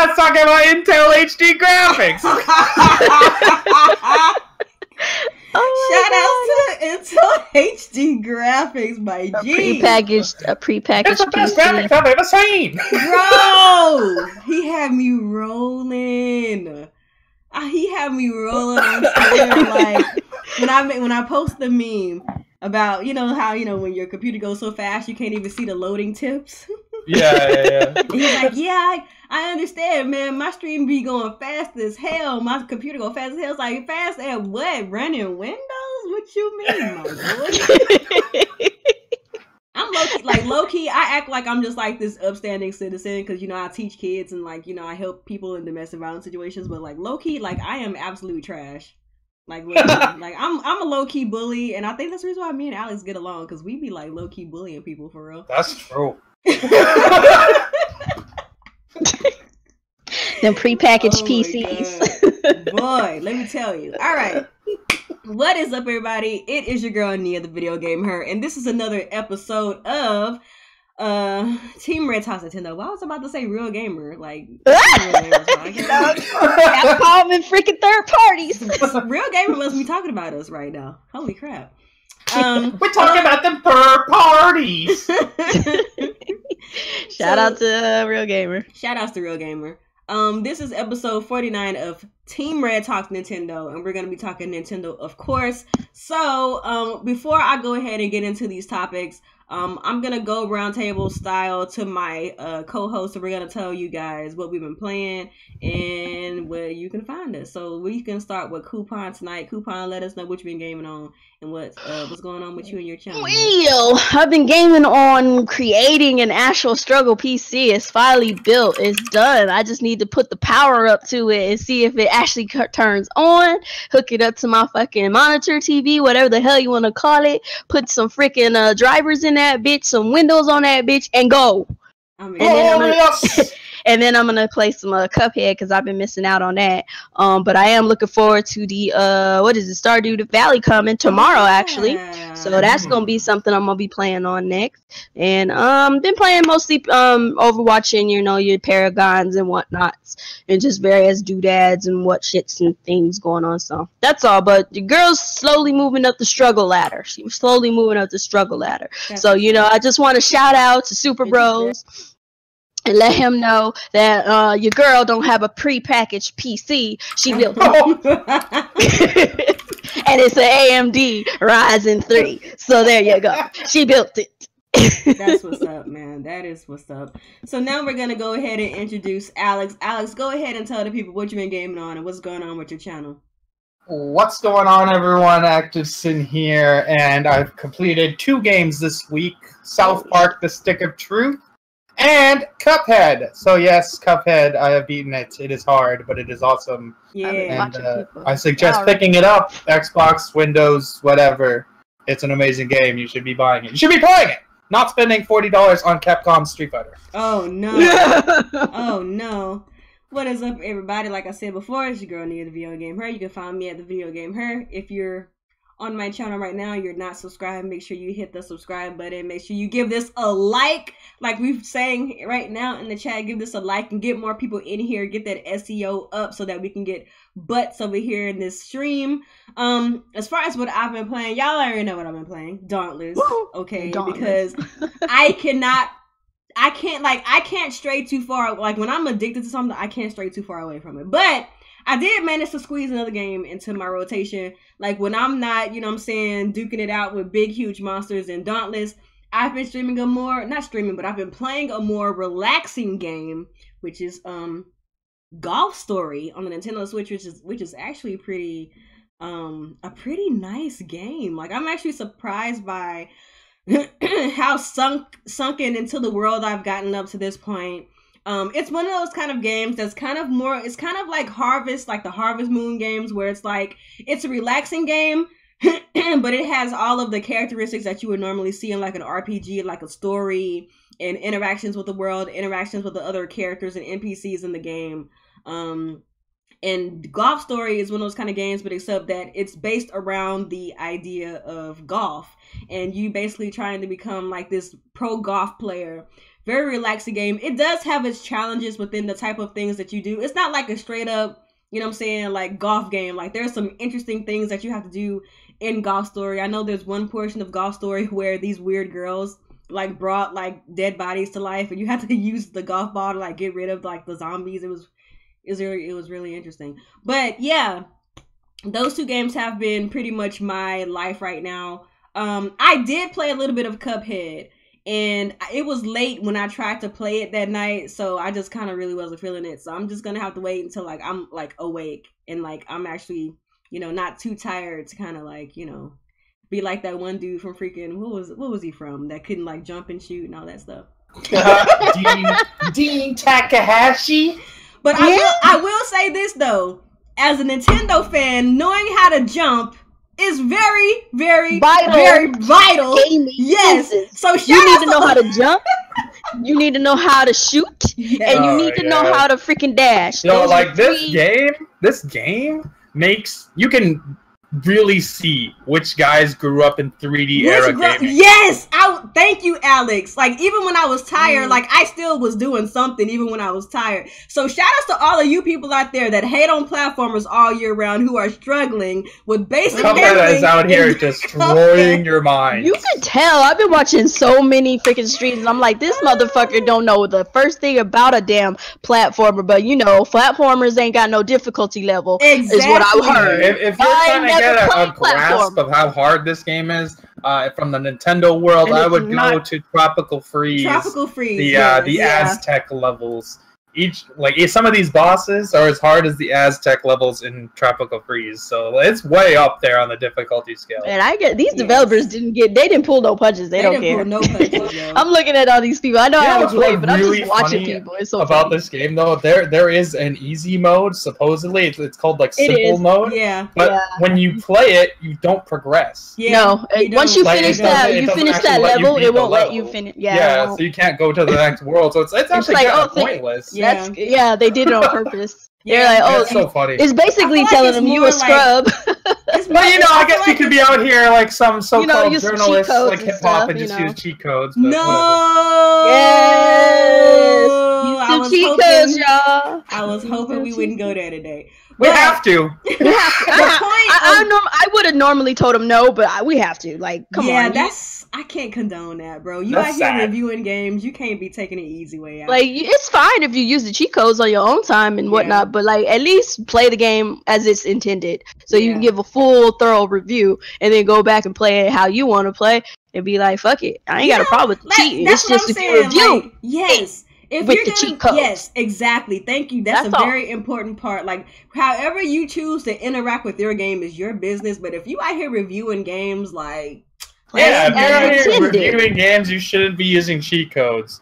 guy's talking about Intel HD graphics. Oh, shout out to Intel HD graphics, my G. A prepackaged It's the best PC. graphics I've ever seen. Bro, he had me rolling. He had me rolling on Twitter. Like when I post the meme about, you know how, you know, when your computer goes so fast you can't even see the loading tips. Yeah. He's like, yeah, I understand, man. My stream be going fast as hell. My computer go fast as hell. It's like, fast at what? Running Windows? What you mean, my boy? I'm low key, I act like I'm just like this upstanding citizen because, you know, I teach kids and, like, you know, I help people in domestic violence situations. But, like, low key, like, I am absolute trash. Like, like I'm a low key bully, and I think that's the reason why me and Alex get along, because we be like low key bullying people for real. That's true. Them prepackaged PCs. Boy, let me tell you. All right. What is up, everybody? It is your girl, Nia, the video game her, and this is another episode of Team Red Talks Nintendo. Well, I was about to say Real Gamer, like Real Gamer. Call them freaking third parties. Real Gamer must be talking about us right now. Holy crap. We're talking about the third parties. Shout out to Real Gamer. Shout outs to Real Gamer. This is episode 49 of Team Red Talks Nintendo, and we're going to be talking Nintendo, of course. So, before I go ahead and get into these topics, I'm going to go roundtable style to my co-host, and we're going to tell you guys what we've been playing and where you can find us. So we can start with Kuuppon tonight. Kuuppon, let us know what you've been gaming on and what's going on with you and your channel. Well, I've been gaming on creating an actual struggle PC. It's finally built. It's done. I just need to put the power up to it and see if it actually turns on. Hook it up to my fucking monitor, TV, whatever the hell you want to call it. Put some freaking drivers in that bitch, some windows on that bitch, and go. And then I'm gonna play some Cuphead because I've been missing out on that. But I am looking forward to the Stardew Valley coming tomorrow, actually. So that's gonna be something I'm gonna be playing on next. And been playing mostly Overwatch and, you know, your Paragons and whatnots, and just various doodads and what shits and things going on. So that's all. But the girl's slowly moving up the struggle ladder. She was slowly moving up the struggle ladder. So, you know, I just want to shout out to Super Bros and let him know that your girl don't have a pre-packaged PC. She built it. And it's an AMD Ryzen 3. So there you go. She built it. That's what's up, man. That is what's up. So now we're going to go ahead and introduce Alex. Alex, go ahead and tell the people what you've been gaming on and what's going on with your channel. What's going on, everyone? ActiveSyn here, and I've completed 2 games this week. South Park, The Stick of Truth, and Cuphead. So yes, Cuphead, I have beaten it. It is hard, but it is awesome. Yeah. And I suggest picking it up. Xbox, Windows, whatever. It's an amazing game. You should be buying it. You should be playing it! Not spending $40 on Capcom Street Fighter. Oh, no. Oh, no. What is up, everybody? Like I said before, it's your girl, Nia, the Video Game Her. You can find me at the Video Game Her. If you're on my channel right now, you're not subscribed, make sure you hit the subscribe button. Make sure you give this a like, like we're saying right now in the chat. Give this a like and get more people in here. Get that SEO up so that we can get butts over here in this stream. As far as what I've been playing, y'all already know what I've been playing. Dauntless. Okay, Dauntless. Because I can't stray too far. Like, when I'm addicted to something, I can't stray too far away from it. But I did manage to squeeze another game into my rotation. Like, when I'm not, you know what I'm saying, duking it out with big, huge monsters and Dauntless, I've been streaming a more, not streaming, but I've been playing a more relaxing game, which is Golf Story on the Nintendo Switch, which is actually pretty, a pretty nice game. Like, I'm actually surprised by how sunken into the world I've gotten up to this point. It's one of those kind of games that's kind of more, it's kind of like Harvest, like the Harvest Moon games, where it's like, it's a relaxing game, but it has all of the characteristics that you would normally see in like an RPG, like a story and interactions with the world, interactions with the other characters and NPCs in the game. And Golf Story is one of those kind of games, but except that it's based around the idea of golf, and you basically trying to become like this pro golf player Very relaxing game. It does have its challenges within the type of things that you do. It's not like a straight up, you know what I'm saying, like golf game. Like there's some interesting things that you have to do in Golf Story. I know there's one portion of Golf Story where these weird girls like brought like dead bodies to life, and you have to use the golf ball to like get rid of like the zombies. It was really interesting. But yeah, those two games have been pretty much my life right now. I did play a little bit of Cuphead, and it was late when I tried to play it that night, so I just kind of really wasn't feeling it. So I'm just gonna have to wait until like I'm like awake and like I'm actually, you know, not too tired to kind of like, you know, be like that one dude from freaking what was he from that couldn't like jump and shoot and all that stuff. Dean Takahashi. But I will say this though, as a Nintendo fan, knowing how to jump is very, very vital. Very vital. Yes. So you need to know how to jump. You need to know how to shoot, and you need to know how to freaking dash. You know, like this game makes you can really see which guys grew up in 3D era gaming. Yes, thank you, Alex. Like even when I was tired, like I still was doing something even when I was tired. So shout outs to all of you people out there that hate on platformers all year round who are struggling with basic Cuphead is out here destroying your mind. You can tell. I've been watching so many freaking streams, and I'm like, this motherfucker don't know the first thing about a damn platformer. But you know, platformers ain't got no difficulty level. Exactly. Is what I heard. If you're trying to get a grasp of how hard this game is from the Nintendo world, I would go to Tropical Freeze. Tropical Freeze. The Aztec levels. Some of these bosses are as hard as the Aztec levels in Tropical Freeze, so it's way up there on the difficulty scale. And I get these developers didn't pull no punches. They don't care. Pull no punches, I'm looking at all these people. I know how to play, but I'm just watching people. It's so about funny. This game though, there is an easy mode. Supposedly, it's called like simple mode. Yeah. But when you play it, you don't finish. No, once you finish that level, it won't let you finish. Yeah, so you can't go to the next world. So it's actually kind of pointless. Yeah, they did it on purpose. They're like, oh, it's so funny. It's basically telling them you a scrub. Well, you know, I guess you could be out here like some so-called journalists, like hip hop, and just use cheat codes. But Yes, use some cheat codes, y'all. I was hoping we wouldn't go there today. We have to. I would have normally told them no, but we have to. Like, come on. I can't condone that, bro. You out here reviewing games, you can't be taking the easy way out. Like, it's fine if you use the cheat codes on your own time and whatnot, but like, at least play the game as it's intended, so you can give a full, thorough review, and then go back and play it how you want to play, and be like, fuck it, I ain't got a problem with cheating. It's just if you review. Yes. If with the cheat codes. Yes, exactly. Thank you. That's a very important part. Like, however you choose to interact with your game is your business. But if you out here reviewing games, like, if you're out here reviewing games, you shouldn't be using cheat codes.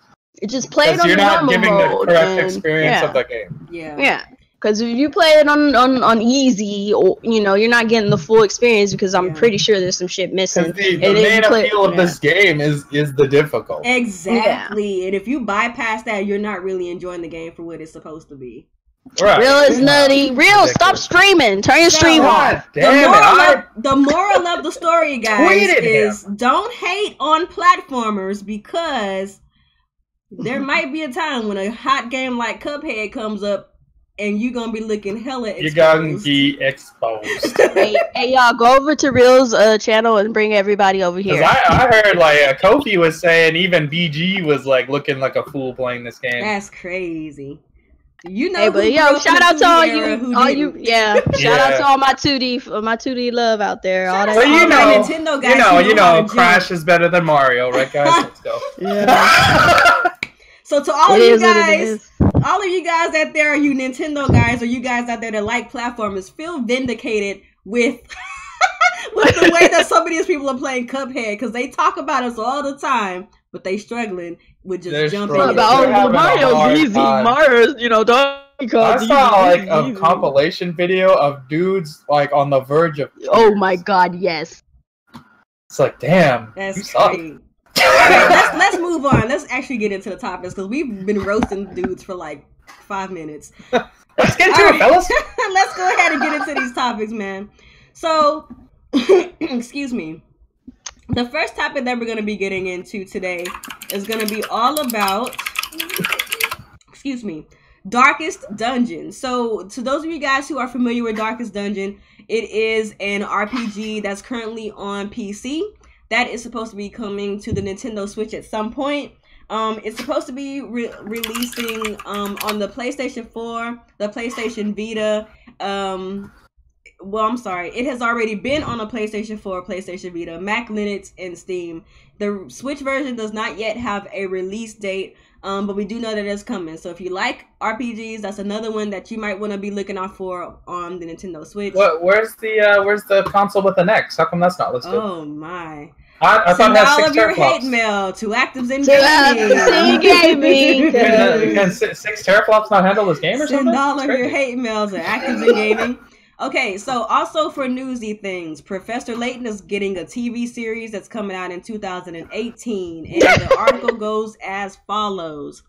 Just play it on the normal mode. You're not giving the correct experience of the game. Yeah. Because if you play it on easy, or you're not getting the full experience, because I'm pretty sure there's some shit missing. The main appeal of this game is the difficult. Exactly. And if you bypass that, you're not really enjoying the game for what it's supposed to be. Right. Real is nutty. Real, stop streaming. Turn your stream off. The moral of the story, guys, is don't hate on platformers, because there might be a time when a hot game like Cuphead comes up, and you're gonna be looking hella exposed. You're gonna be exposed. Hey, y'all, go over to Real's channel and bring everybody over here. I heard like Kofi was saying even BG was like looking like a fool playing this game. That's crazy. You know, hey, but shout out to all you, shout out to all my 2D love out there. All that. So Nintendo guys, Crash is better than Mario, right, guys? Let's go. So to all of you guys, out there, you Nintendo guys, or you guys out there that like platformers, feel vindicated with the way that some of these people are playing Cuphead, because they talk about us all the time, but they struggling with just jumping. Mario's easy. Mario's, Donkey Kong. I saw like a compilation video of dudes like on the verge of. Oh my god, yes. It's like, damn, that's great. Alright, let's move on. Let's actually get into the topics, because we've been roasting dudes for like 5 minutes. Let's get into it, fellas. Let's go ahead and get into these topics, man. So, excuse me. The first topic that we're going to be getting into today is going to be all about, excuse me, Darkest Dungeon. So, to those of you guys who are familiar with Darkest Dungeon, it is an RPG that's currently on PC that is supposed to be coming to the Nintendo Switch at some point. It's supposed to be releasing on the PlayStation 4, the PlayStation Vita. Well, I'm sorry. It has already been on a PlayStation 4, PlayStation Vita, Mac, Linux, and Steam. The Switch version does not yet have a release date, but we do know that it's coming. So if you like RPGs, that's another one that you might want to be looking out for on the Nintendo Switch. Where's the console with an X? How come that's not listed? Oh my! I thought it had 6 all of your teraflops. hate mail to Actives in Gaming. Can 6 teraflops not handle this game or something? Send all of your hate mail to Actives in Gaming. Okay, so also for newsy things, Professor Layton is getting a TV series that's coming out in 2018, and the article goes as follows.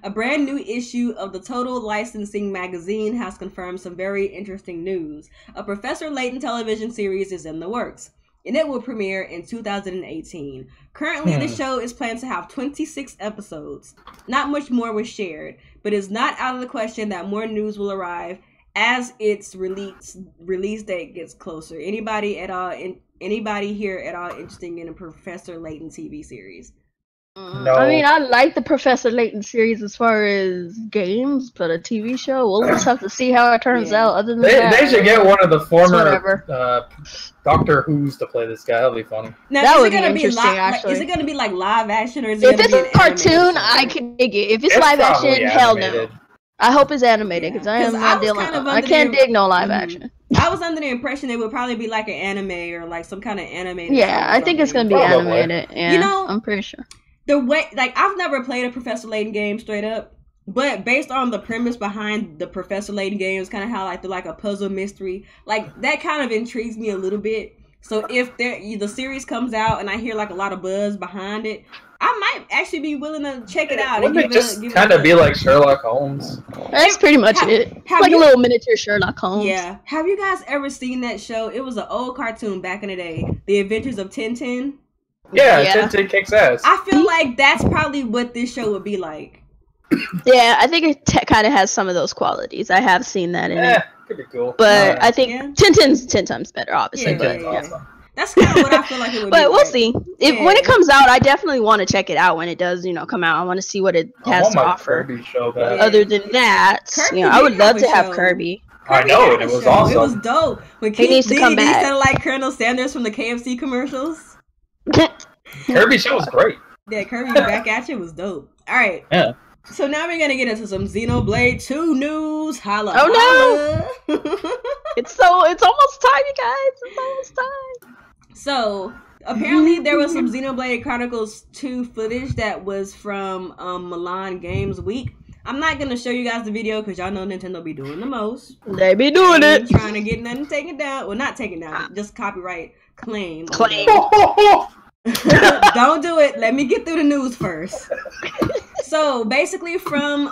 A brand new issue of the Total Licensing magazine has confirmed some very interesting news. A Professor Layton television series is in the works, and it will premiere in 2018. Currently, the show is planned to have 26 episodes. Not much more was shared, but it's not out of the question that more news will arrive as its release date gets closer. Anybody here at all interested in a Professor Layton TV series? No. I mean, I like the Professor Layton series as far as games, but a TV show, we'll just have to see how it turns out. Other than that, they should get one of the former Doctor Who's to play this guy. That'll be funny. Now, that is would it gonna be interesting, actually. Is it going to be like live action, or is it if it's a cartoon, I can dig it. If it's live action, hell no. I hope it's animated because I am not dealing. I can't dig no live action. I was under the impression it would probably be like an anime or like some kind of animated. Yeah, I think it's gonna be animated. Yeah, you know, I'm pretty sure. The way, like, I've never played a Professor Layton game straight up, but based on the premise behind the Professor Layton games, kind of how like they're like a puzzle mystery, like that kind of intrigues me a little bit. So if the series comes out and I hear like a lot of buzz behind it, I might actually be willing to check it out. Wouldn't it just kind of be like Sherlock Holmes? That's pretty much it. It's like a little miniature Sherlock Holmes. Yeah. Have you guys ever seen that show? It was an old cartoon back in the day, The Adventures of Tintin. Yeah, Tintin kicks ass. I feel like that's probably what this show would be like. Yeah, I think it kind of has some of those qualities. I have seen that in it. Could be cool. But I think Tintin's 10 times better, obviously. Awesome. That's kind of what I feel like it would be. But we'll see. When it comes out, I definitely want to check it out when it does, come out. I want to see what it has to offer. Kirby show back. Other than that, I would love to have Kirby. I know, it was awesome. It was dope. When he needs to come back. Sounded like Colonel Sanders from the KFC commercials. Kirby show was great. Yeah, Kirby back at you was dope. All right. Yeah. So now we're gonna get into some Xenoblade 2 news. Holla! Oh no! It's almost time, you guys. It's almost time. So apparently there was some Xenoblade Chronicles 2 footage that was from Milan Games Week. I'm not gonna show you guys the video because y'all know Nintendo be doing the most. They be doing it. Trying to get nothing taken down. Well, not taken down. Just copyright claim. Don't do it. Let me get through the news first. So basically, from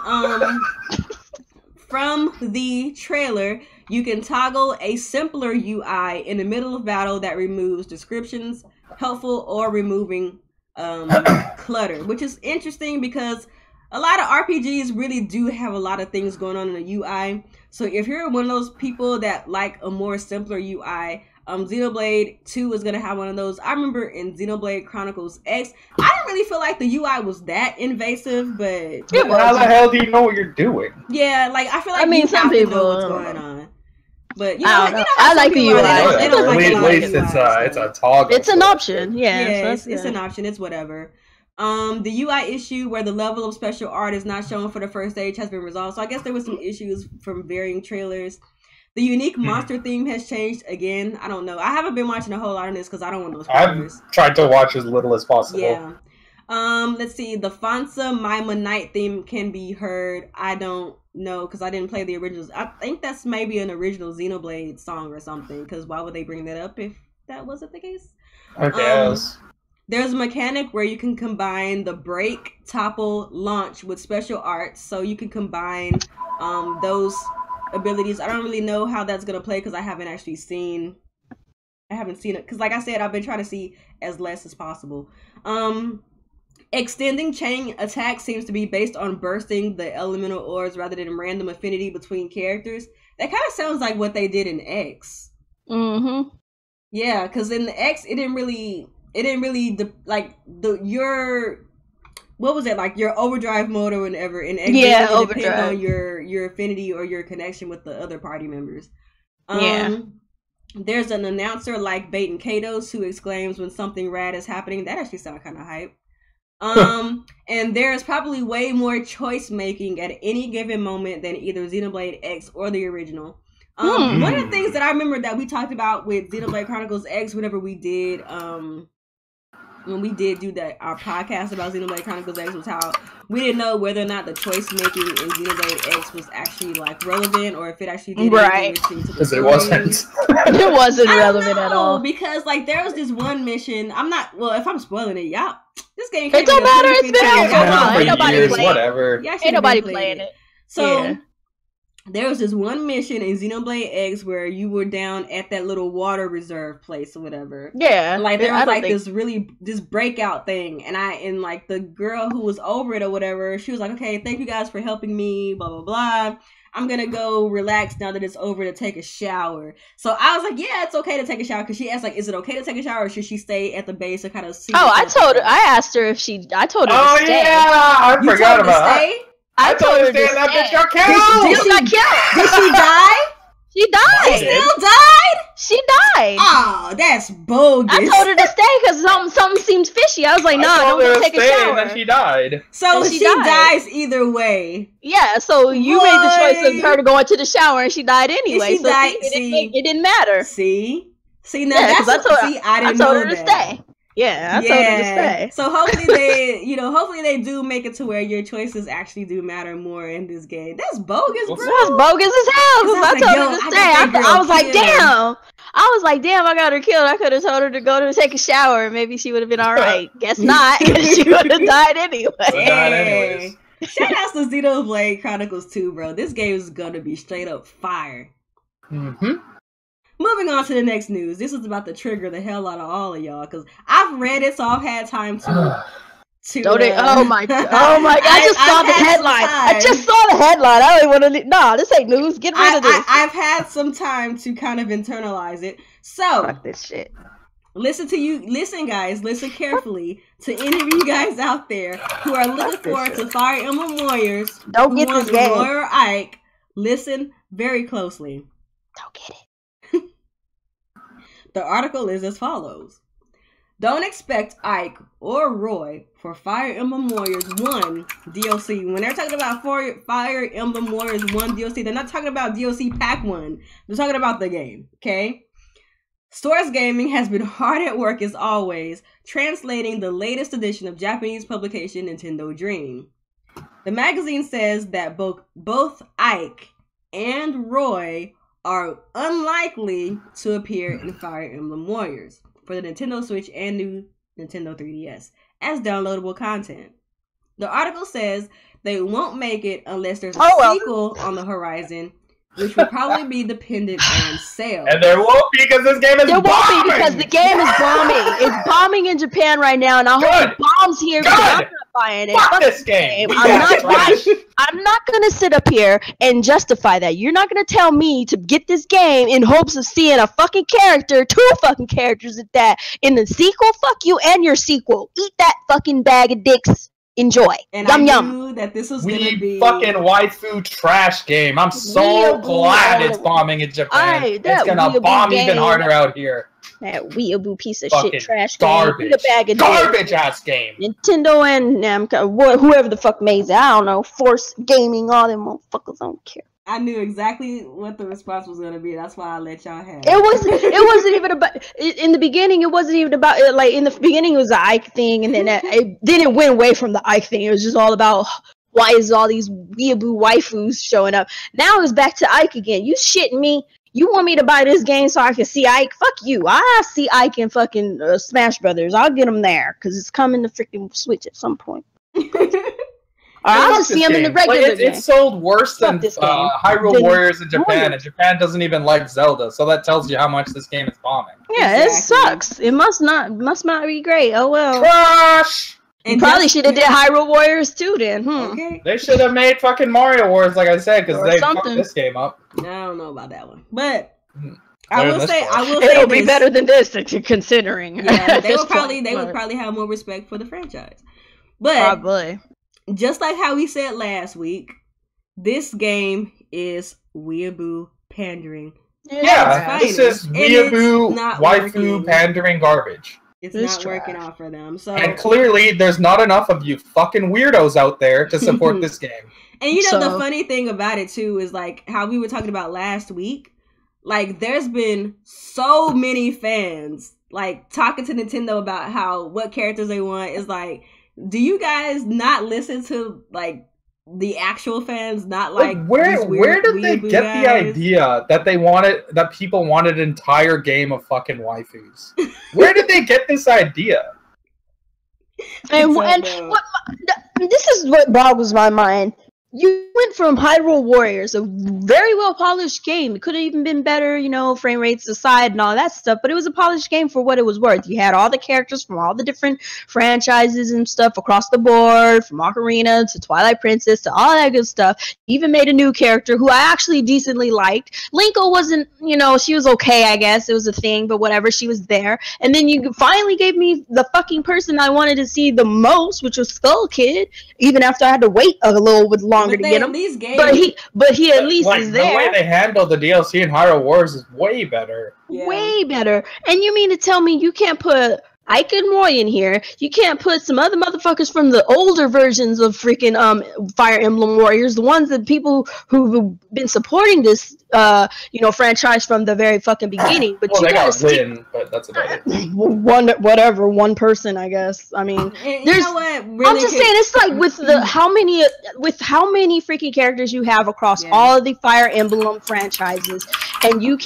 the trailer, you can toggle a simpler UI in the middle of battle that removes descriptions, helpful or removing clutter, which is interesting because a lot of RPGs really do have a lot of things going on in the UI. So if you're one of those people that like a more simpler UI, Xenoblade 2 is going to have one of those. I remember in Xenoblade Chronicles X, I didn't really feel like the UI was that invasive, but... Yeah, but how the hell do you know what you're doing? Yeah, like, I feel like some people know what's going on. But, I like the UI. At least it's a toggle. It's an option, it's an option. It's whatever. The UI issue where the level of special art is not shown for the first stage has been resolved. So I guess there was some issues from varying trailers. The unique monster theme has changed again. I don't know. I haven't been watching a whole lot of this because I don't want those spoilers. I've tried to watch as little as possible. Yeah. Let's see. The Fonsa Mima Night theme can be heard. I don't know because I didn't play the originals. I think that's maybe an original Xenoblade song or something. Because why would they bring that up if that wasn't the case? I guess. There's a mechanic where you can combine the break, topple, launch with special arts. So you can combine those abilities. I don't really know how that's gonna play because I haven't I haven't seen it because, like I said, I've been trying to see as less as possible. Extending chain attack seems to be based on bursting the elemental orbs rather than random affinity between characters. That kind of sounds like what they did in X. Mm-hmm. Yeah, because in the X, it didn't really what was it, like your overdrive mode or whatever, and it really depends on your affinity or your connection with the other party members. There's an announcer like Bait and Katos who exclaims when something rad is happening. That actually sounds kind of hype. And there's probably way more choice making at any given moment than either Xenoblade X or the original. One of the things that I remember that we talked about with Xenoblade Chronicles X, whenever we did when we did do our podcast about Xenoblade Chronicles X, was how we didn't know whether or not the choice making in Xenoblade X was actually like relevant, or if it actually did anything to the because it wasn't. It wasn't relevant at all. Because like there was this one mission. If I'm spoiling it, y'all. This game. It don't matter. It's been out so long. Ain't nobody playing whatever. Ain't nobody playing it. So. There was this one mission in Xenoblade X where you were down at that little water reserve place or whatever. Yeah. Like there was this breakout thing, and like the girl who was over it or whatever, she was like, "Okay, thank you guys for helping me, blah blah blah. I'm gonna go relax now that it's over to take a shower." So I was like, "Yeah, it's okay to take a shower," because she asked like, "Is it okay to take a shower, or should she stay at the base and kind of see?" I asked her if I told her to stay. Oh yeah, I forgot about that. I told her to stay. That bitch got killed. Did she die? She died. She still died? She died. Oh, that's bogus. I told her to stay because something seemed fishy. I was like, "Nah, don't go take a shower." And she died. So she dies either way. Yeah. So you made the choice of her to go into the shower, and she died anyway. It didn't matter. See, now that's I told her to stay. Yeah, I told her to stay. So hopefully they do make it to where your choices actually do matter more in this game. That's bogus, bro. That's bogus as hell. Because I told her to stay. I was like, damn. I got her killed. I could have told her to go to take a shower. Maybe she would have been all right. Guess not. She would have died anyway. Shout out to Xenoblade Chronicles 2, bro. This game is gonna be straight up fire. Moving on to the next news. This is about to trigger the hell out of all of y'all because I've read it, so I've had time to. Oh my god! I just saw the headline. I just saw the headline. I don't even want to. Nah, this ain't news. Get rid of this. I've had some time to kind of internalize it. So fuck this shit. Listen, guys. Listen carefully to any of you guys out there who are looking forward to Fire Emblem Warriors. Don't get this game. Roy or Ike. Listen very closely. Don't get it. The article is as follows. Don't expect Ike or Roy for Fire Emblem Warriors 1 DLC. When they're talking about Fire Emblem Warriors 1 DLC, they're not talking about DLC Pack 1. They're talking about the game, okay? Source Gaming has been hard at work as always, translating the latest edition of Japanese publication Nintendo Dream. The magazine says that both Ike and Roy are unlikely to appear in Fire Emblem Warriors for the Nintendo Switch and new Nintendo 3DS as downloadable content. The article says they won't make it unless there's a sequel on the horizon, which will probably be dependent on sales. And there won't be because this game is bombing! There won't be because the game is bombing. It's bombing in Japan right now, and I hope it bombs here because I'm not buying it. Fuck this game! I'm not gonna sit up here and justify that. You're not gonna tell me to get this game in hopes of seeing a fucking character, 2 fucking characters at that, in the sequel. Fuck you and your sequel. Eat that fucking bag of dicks. Enjoy. And yum I yum. knew that this was gonna be fucking waifu trash game. I'm so glad it's bombing in Japan. It's gonna bomb even harder out here. That weeaboo piece of fucking shit trash garbage. Game. Garbage ass game. Nintendo and whoever the fuck made it. I don't know. Force Gaming, all them motherfuckers. I don't care. I knew exactly what the response was gonna be. That's why I let y'all have it. It wasn't even about. In the beginning, it wasn't even about. Like in the beginning, it was the Ike thing, and then it went away from the Ike thing. It was just all about why is all these weeaboo waifus showing up. Now it's back to Ike again. You shitting me? You want me to buy this game so I can see Ike? Fuck you. I see Ike in fucking Smash Brothers. I'll get him there because it's coming to freaking Switch at some point. I'll just see them in the regular game. It sold worse than Hyrule Warriors in Japan, Warriors. and Japan doesn't even like Zelda, so that tells you how much this game is bombing. Yeah, It sucks. It must not be great. Oh well. Crush! And probably should have did Hyrule Warriors too then. Okay. They should have made fucking Mario Wars, like I said, because they fucked this game up. I don't know about that one, but I will say it'll be better than this, considering. Yeah, they would probably have more respect for the franchise. But probably. Just like how we said last week, this game is weeaboo pandering. Yeah, this is weeaboo waifu pandering garbage. It's not working out for them. So, and clearly, there's not enough of you fucking weirdos out there to support this game. And you know, the funny thing about it too is like how we were talking about last week. Like, there's been so many fans like talking to Nintendo about what characters they want. Is like, do you guys not listen to like the actual fans? Not like where did they get the idea that people wanted an entire game of fucking waifus? Where did they get this idea? And this is what boggles my mind. You went from Hyrule Warriors, a very well polished game. It could have even been better, frame rates aside and all that stuff, but it was a polished game for what it was worth. You had all the characters from all the different franchises and stuff across the board, from Ocarina to Twilight Princess to all that good stuff. You even made a new character who I actually decently liked. Linko wasn't, she was okay, I guess. It was a thing, but whatever, she was there. And then you finally gave me the fucking person I wanted to see the most, which was Skull Kid, even after I had to wait a little bit longer to get him. But he at least is there. The way they handled the DLC in Hyrule Wars is way better. Yeah. Way better. And you mean to tell me you can't put Ike and Roy in here? You can't put some other motherfuckers from the older versions of freaking Fire Emblem Warriors, the ones that people who've been supporting this franchise from the very fucking beginning. But they got Lynn, but that's about it. One person, I guess. I mean, there's. Really I'm just saying, it's like with how many freaking characters you have across all of the Fire Emblem franchises, and you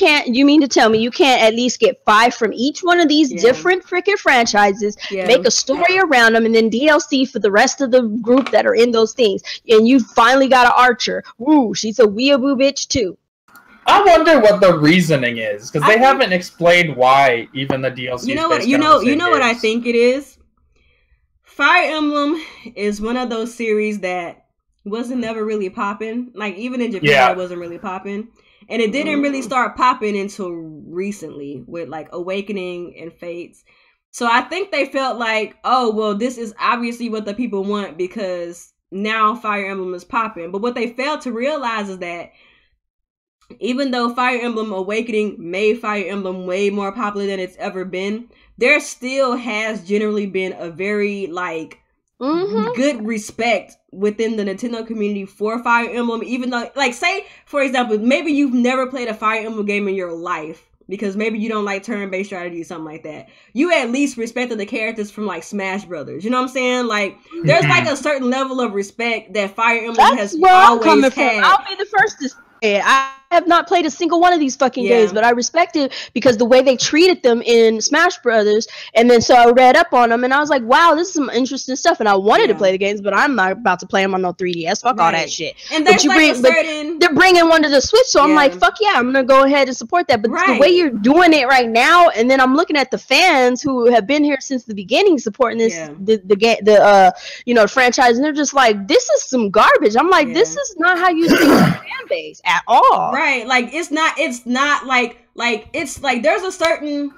mean to tell me you can't at least get 5 from each one of these different freaking franchises, make a story around them, and then DLC for the rest of the group that are in those things, and you finally got an Archer. Woo, she's a weeaboo bitch too. I wonder what the reasoning is, because they haven't explained why even the DLC. You know what I think it is. Fire Emblem is one of those series that wasn't never really popping. Like, even in Japan, it wasn't really popping. And it didn't really start popping until recently with, like, Awakening and Fates. So I think they felt like, oh, well, this is obviously what the people want because now Fire Emblem is popping. But what they failed to realize is that even though Fire Emblem Awakening made Fire Emblem way more popular than it's ever been, there still has generally been a very, like, good respect within the Nintendo community for Fire Emblem, even though, like, say, for example, maybe you've never played a Fire Emblem game in your life, because maybe you don't like turn-based strategy or something like that. You at least respected the characters from, like, Smash Brothers. You know what I'm saying? Like, there's, like, a certain level of respect that Fire Emblem has always had. I'll be the first to say it. I have not played a single one of these fucking games, but I respect it because the way they treated them in Smash Brothers, and then so I read up on them, and I was like, wow, this is some interesting stuff, and I wanted to play the games, but I'm not about to play them on no 3DS. Fuck all that shit. And that's they're bringing one to the Switch, so I'm like, fuck yeah, I'm gonna go ahead and support that. But the way you're doing it right now, and then I'm looking at the fans who have been here since the beginning supporting this, the franchise, and they're just like, this is some garbage. I'm like, this is not how you see the fan base at all. Right, like it's not like it's like there's a certain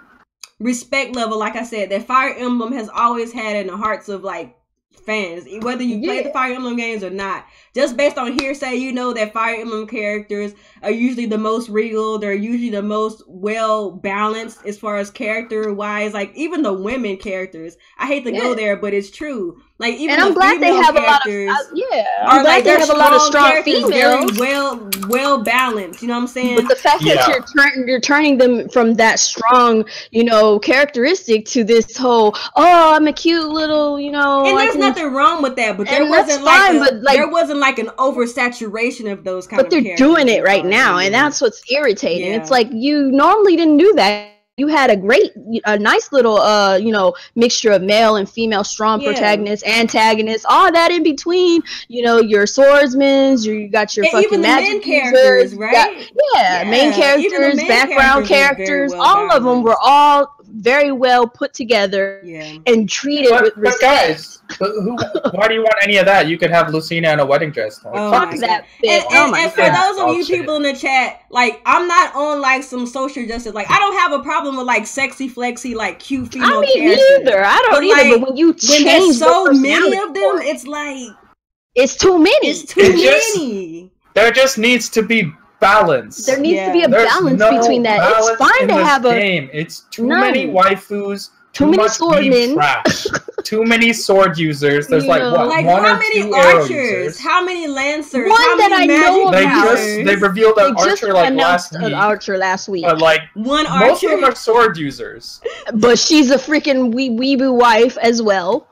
respect level, like I said, that Fire Emblem has always had in the hearts of like fans, whether you play the Fire Emblem games or not. Just based on hearsay, you know that Fire Emblem characters are usually the most regal. They're usually the most well balanced as far as character wise. Like even the women characters, I hate to go there, but it's true. Like even and I'm glad they have a lot of I'm glad they have a lot of strong females, very well balanced. You know what I'm saying? But the fact that you're turning them from that strong, characteristic to this whole, oh, I'm a cute little, And there's nothing wrong with that, but there wasn't there wasn't like an oversaturation of those kind of characters. But they're doing it right now, and that's what's irritating. It's like you normally didn't do that. you had a nice little mixture of male and female strong protagonists, antagonists, all that in between. You know, your swordsmen, you got your fucking even the magic main characters, users, right? Main characters, background characters, all of them were all very well put together and treated with respect. Guys, why do you want any of that? You could have Lucina in a wedding dress. Like, fuck that bitch. And for those of you people in the chat, like, I'm not on like some social justice. Like, I don't have a problem with like sexy, flexy, like cute female characters. Me either. I don't either. But when there's so many of them, it's like it's too many. It's too many. There just needs to be balance. There needs to be a balance between that. It's fine to have a game. It's too many waifus, too many swordmen, trash, too many sword users. There's like how many archers, how many lancers, one that I know they revealed an archer like last week. But like one archer. Most of them are sword users. But she's a freaking weeaboo wife as well.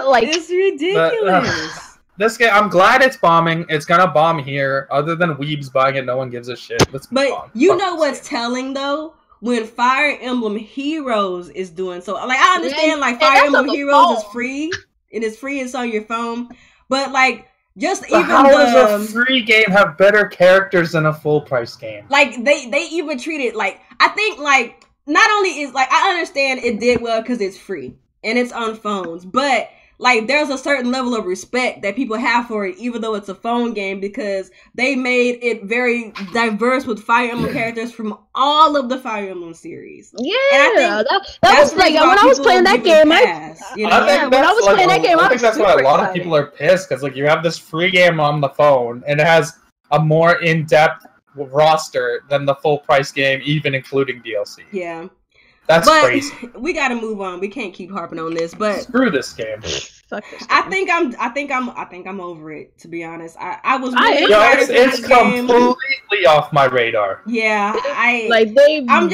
Like it's ridiculous. This game, I'm glad it's bombing. It's gonna bomb here. Other than weebs buying it, no one gives a shit. But you know what's telling though? When Fire Emblem Heroes is doing so, like I understand, like Fire Emblem Heroes is free. It is free. It's on your phone. But like, how does a free game have better characters than a full price game? Like they even treat it like, I think like not only is like, I understand it did well because it's free and it's on phones, but like, there's a certain level of respect that people have for it, even though it's a phone game, because they made it very diverse with Fire Emblem characters from all of the Fire Emblem series. Yeah, and that was like, when I was playing that game, I think that's why a lot of people are pissed, because like you have this free game on the phone, and it has a more in-depth roster than the full price game, even including DLC. Yeah. That's crazy. We gotta move on. We can't keep harping on this. But screw this game. Fuck this game. I think I'm over it. To be honest, I was really excited for this game. Completely off my radar. Yeah, I'm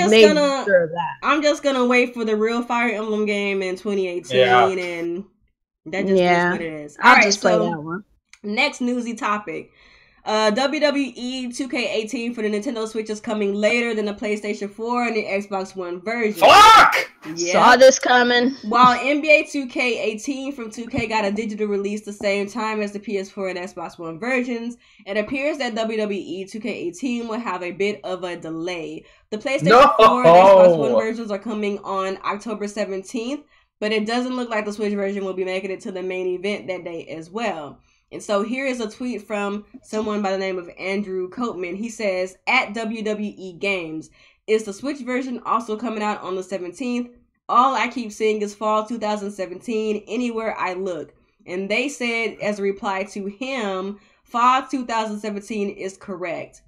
just gonna wait for the real Fire Emblem game in 2018, and that just is what it is. All right, just play that one. Next newsy topic. WWE 2K18 for the Nintendo Switch is coming later than the PlayStation 4 and the Xbox One version. Fuck! Yeah. Saw this coming. While NBA 2K18 from 2K got a digital release the same time as the PS4 and Xbox One versions, it appears that WWE 2K18 will have a bit of a delay. The PlayStation 4 and Xbox One versions are coming on October 17th, but it doesn't look like the Switch version will be making it to the main event that day as well. And so here is a tweet from someone by the name of Andrew Copeman. He says, at WWE Games, is the Switch version also coming out on the 17th? All I keep seeing is fall 2017 anywhere I look. And they said, as a reply to him, fall 2017 is correct.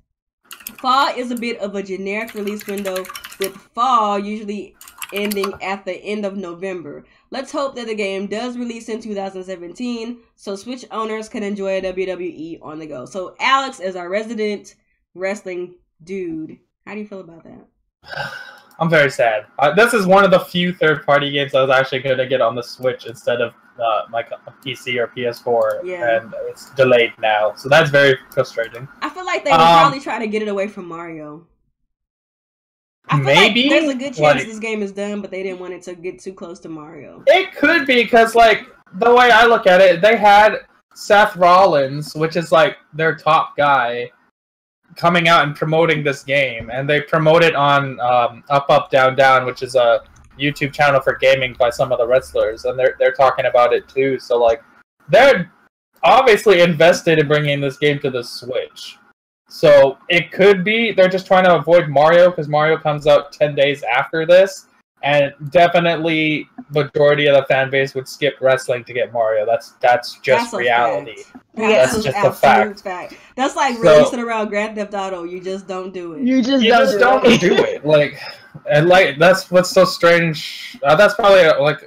Fall is a bit of a generic release window, with fall usually ending at the end of November. Let's hope that the game does release in 2017 so Switch owners can enjoy WWE on the go. So Alex, as our resident wrestling dude, how do you feel about that? I'm very sad. This is one of the few third-party games I was actually going to get on the Switch instead of like a PC or PS4, and it's delayed now. So that's very frustrating. I feel like they would probably try to get it away from Mario. I feel like there's a good chance this game is done, but they didn't want it to get too close to Mario. It could be, because, like, the way I look at it, they had Seth Rollins, which is, like, their top guy, coming out and promoting this game. And they promote it on Up, Up, Down, Down, which is a YouTube channel for gaming by some of the wrestlers. And they're talking about it, too. So, like, they're obviously invested in bringing this game to the Switch. So it could be they're just trying to avoid Mario, because Mario comes out 10 days after this, and definitely majority of the fan base would skip wrestling to get Mario. That's just reality. That's just a fact. That's like releasing around Grand Theft Auto. You just don't do it. You just don't do it. Like that's what's so strange. That's probably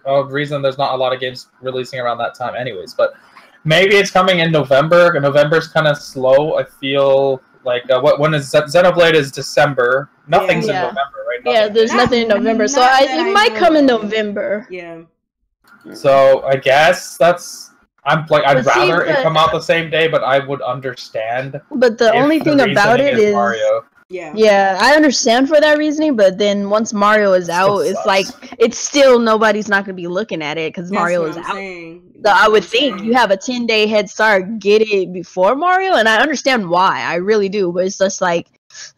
a reason there's not a lot of games releasing around that time, anyways. But maybe it's coming in November. November's kind of slow. I feel. Like, when is Xenoblade is December. Nothing's in November, right? There's nothing in November. So it might come in November. Yeah. So I guess I'd rather it come out the same day, but I would understand. But the only thing about it is Mario. Yeah, I understand for that reasoning, but then once Mario is out, it's like it's still nobody's not gonna be looking at it because Mario is out. So I would think you have a 10-day head start, get it before Mario, and I understand why. I really do, but it's just like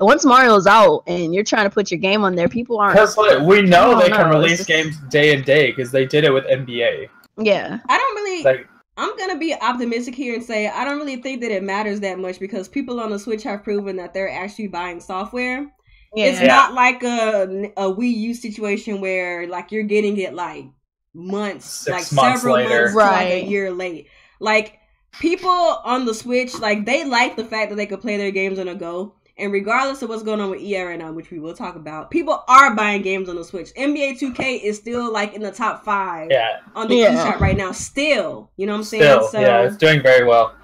once Mario's out and you're trying to put your game on there, people aren't. Because we know they can release games day and day because they did it with NBA. Yeah, I don't really. I'm gonna be optimistic here and say I don't really think that it matters that much because people on the Switch have proven that they're actually buying software. Yeah. It's not like a Wii U situation where like you're getting it like months, several months, like a year late. Like people on the Switch, like they like the fact that they could play their games on a go. And regardless of what's going on with EA right now, which we will talk about, people are buying games on the Switch. NBA 2K is still like in the top 5 on the eShop right now. Still, you know what I'm saying? So, yeah, it's doing very well.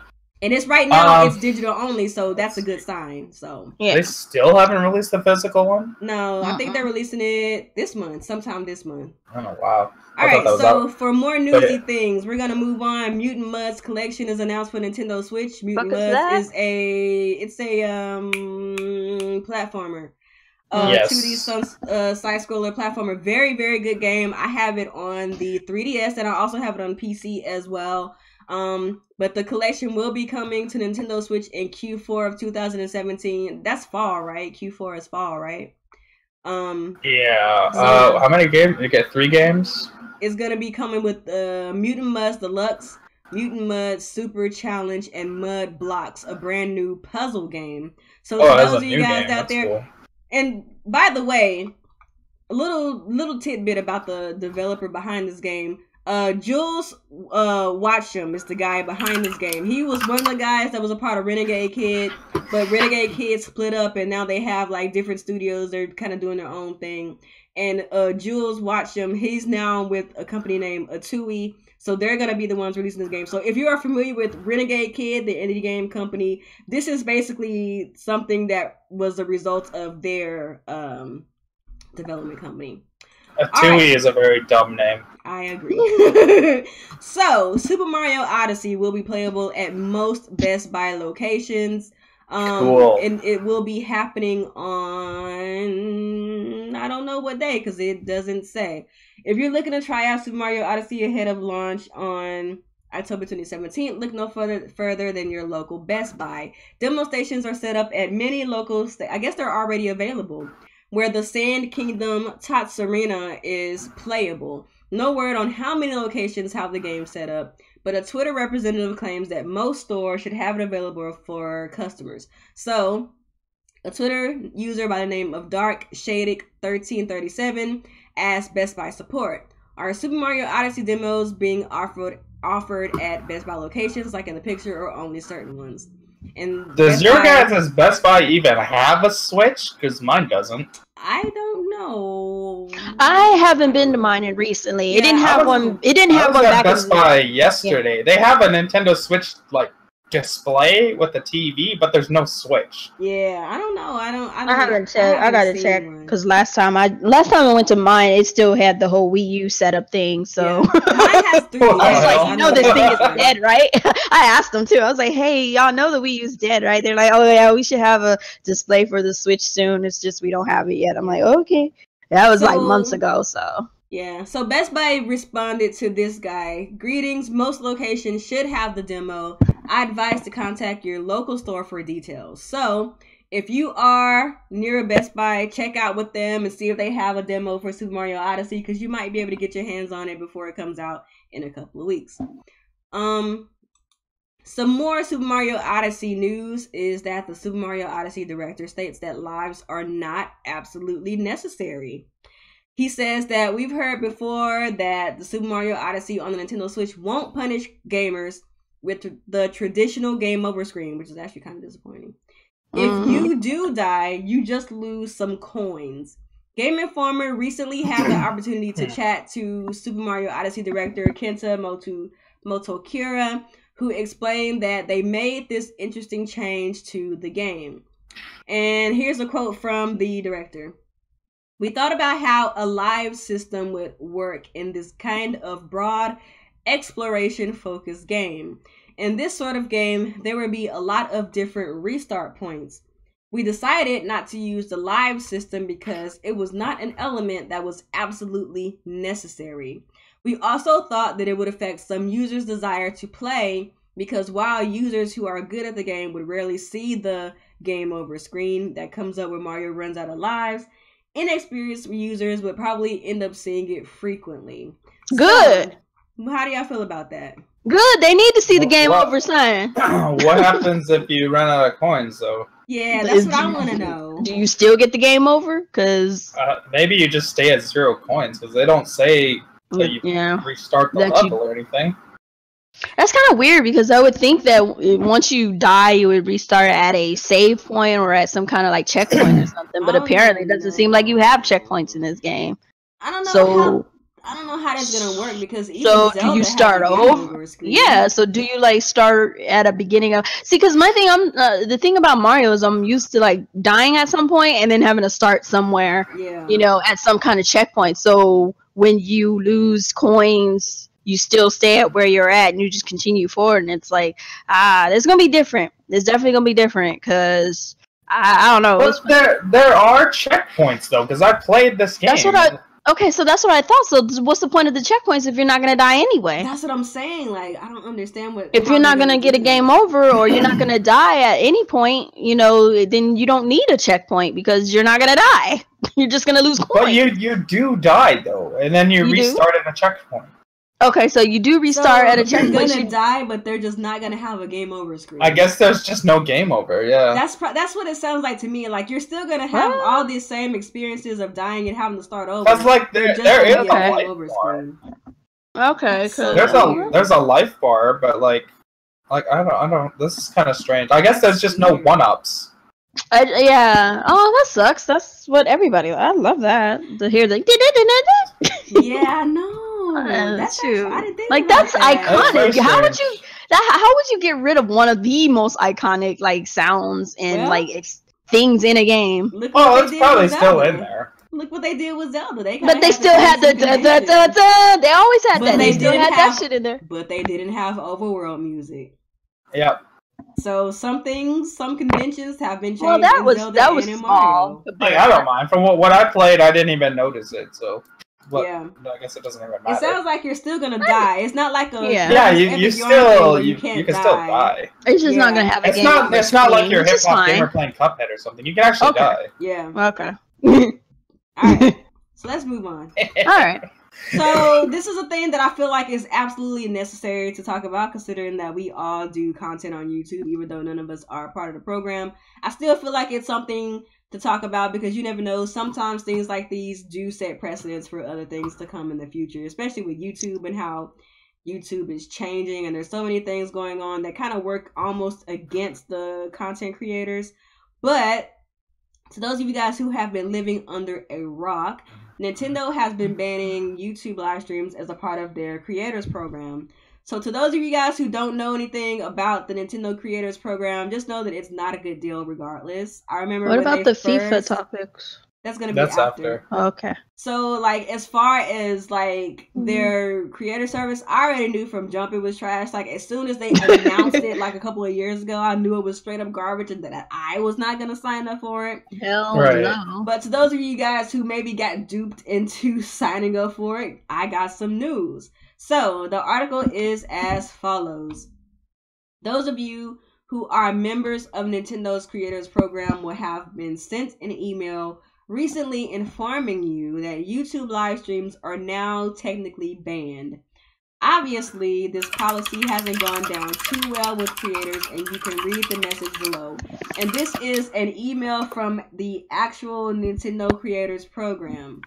And it's right now, it's digital only, so that's a good sign. So they still haven't released the physical one? No, I think they're releasing it this month, sometime this month. Oh, wow. Alright, so for more newsy things, we're gonna move on. Mutant Mudds collection is announced for Nintendo Switch. Mutant Mudds is a platformer. 2D side-scroller platformer. Very, very good game. I have it on the 3DS and I also have it on PC as well. But the collection will be coming to Nintendo Switch in Q4 of 2017. That's fall, right? Q4 is fall, right? Yeah. How many games? You get 3 games? It's gonna be coming with Mutant Mudds Deluxe, Mutant Mudds Super Challenge, and Mud Blocks, a brand new puzzle game. So those of you guys out there, cool. And by the way, a little tidbit about the developer behind this game. Jules Watcham is the guy behind this game. He was one of the guys that was a part of Renegade Kid, but Renegade Kid split up and now they have like different studios. They're kind of doing their own thing. And Jules Watcham, he's now with a company named Atui. So they're going to be the ones releasing this game. So if you are familiar with Renegade Kid, the indie game company, this is basically something that was a result of their development company. Atui is a very dumb name. I agree. So, Super Mario Odyssey will be playable at most Best Buy locations. Cool. And it will be happening on, I don't know what day because it doesn't say. If you're looking to try out Super Mario Odyssey ahead of launch on October 2017, look no further than your local Best Buy. Demo stations are set up at many local I guess they're already available, where the Sand Kingdom Tatsurina is playable. No word on how many locations have the game set up, but a Twitter representative claims that most stores should have it available for customers. So, a Twitter user by the name of DarkShadic1337 asked Best Buy support, are Super Mario Odyssey demos being offered at Best Buy locations, like in the picture, or only certain ones? And does your guys' Best Buy even have a Switch? Because mine doesn't. I don't know. I haven't been to mine recently. Yeah, it didn't have one. It didn't have one back in Best Buy yesterday. Yeah. They have a Nintendo Switch like display with the TV, but there's no Switch. Yeah, I don't know. I haven't checked. I gotta check because last time I went to mine, it still had the whole Wii U setup thing. So yeah. Mine has 3. I was like, you know, this thing is dead, right? I asked them too. I was like, hey, y'all know the Wii U's dead, right? They're like, oh yeah, we should have a display for the Switch soon. It's just we don't have it yet. I'm like, okay, that was like months ago. So. Yeah, so Best Buy responded to this guy. Greetings, most locations should have the demo. I advise to contact your local store for details. So, if you are near a Best Buy, check out with them and see if they have a demo for Super Mario Odyssey, because you might be able to get your hands on it before it comes out in a couple of weeks. Some more Super Mario Odyssey news is that the Super Mario Odyssey director states that lives are not absolutely necessary. He says that we've heard before that the Super Mario Odyssey on the Nintendo Switch won't punish gamers with the traditional game over screen, which is actually kind of disappointing. If you do die, you just lose some coins. Game Informer recently had the opportunity to chat to Super Mario Odyssey director Kenta Motokura, who explained that they made this interesting change to the game. And here's a quote from the director. We thought about how a live system would work in this kind of broad exploration-focused game. In this sort of game, there would be a lot of different restart points. We decided not to use the live system because it was not an element that was absolutely necessary. We also thought that it would affect some users' desire to play because while users who are good at the game would rarely see the game over screen that comes up when Mario runs out of lives, inexperienced users would probably end up seeing it frequently. Good. So, how do y'all feel about that? Good. They need to see the game over sign. What happens if you run out of coins, though? Yeah, that's what I want to know. Do you still get the game over? Because maybe you just stay at 0 coins, because they don't say that you restart the level or anything. That's kind of weird, because I would think that once you die, you would restart at a save point or at some kind of like checkpoint or something. But apparently, it doesn't seem like you have checkpoints in this game. I don't know. I don't know how that's gonna work because even Zelda do you start over? Yeah. So do you like start at a beginning of? See, because my thing, the thing about Mario is I'm used to like dying at some point and then having to start somewhere. Yeah. You know, at some kind of checkpoint. So when you lose coins, you still stay at where you're at and you just continue forward. And it's like, it's gonna be different. It's definitely gonna be different because I don't know. But there are checkpoints though, because I played this game. That's what Okay, so that's what I thought. So what's the point of the checkpoints if you're not going to die anyway? That's what I'm saying. Like, I don't understand what... If you're not going to get a game over or you're not going to die at any point, you know, then you don't need a checkpoint because you're not going to die. You're just going to lose coins. But you do die, though, and then you restart at a checkpoint. Okay, so you do restart at a checkpoint. They're gonna die, but they're just not gonna have a game over screen. I guess there's just no game over. Yeah. That's what it sounds like to me. Like you're still gonna have all these same experiences of dying and having to start over. That's like there is a life bar. Okay, so there's a life bar, but like I don't. This is kind of strange. I guess there's just no 1-ups. Yeah. Oh, that sucks. That's what everybody. I love that to hear the. Yeah, no. That's actually, I didn't think like that's that. iconic. How would you get rid of one of the most iconic like sounds and things in a game? Oh, it's probably still in there. Look what they did with Zelda. But they still had the They always had that. They still had that shit in there. But they didn't have overworld music. Yep. So some conventions have been changed. Well, that was small. Like, I don't mind. From what I played, I didn't even notice it. So. But I guess it doesn't even matter. It sounds like you're still gonna die. It's not like a you can still die. It's just not gonna have a game. It's not like you're a hip hop gamer playing Cuphead or something. You can actually die. Yeah. Okay. Alright. So let's move on. Alright. So this is a thing that I feel like is absolutely necessary to talk about, considering that we all do content on YouTube, even though none of us are part of the program. I still feel like it's something to talk about because you never know. Sometimes things like these do set precedents for other things to come in the future, especially with YouTube and how YouTube is changing and there's so many things going on that kind of work almost against the content creators. But to those of you guys who have been living under a rock, Nintendo has been banning YouTube live streams as a part of their creators program. So to those of you guys who don't know anything about the Nintendo Creators Program, just know that it's not a good deal regardless. I remember what about the FIFA topics? That's going to be after. Okay. So like as far as like their creator service, I already knew from jump it was trash. Like as soon as they announced it like a couple of years ago, I knew it was straight up garbage and that I was not going to sign up for it. Hell no. But to those of you guys who maybe got duped into signing up for it, I got some news. So, the article is as follows. Those of you who are members of Nintendo's Creators Program will have been sent an email recently informing you that YouTube live streams are now technically banned. Obviously, this policy hasn't gone down too well with creators, and you can read the message below. And this is an email from the actual Nintendo Creators Program.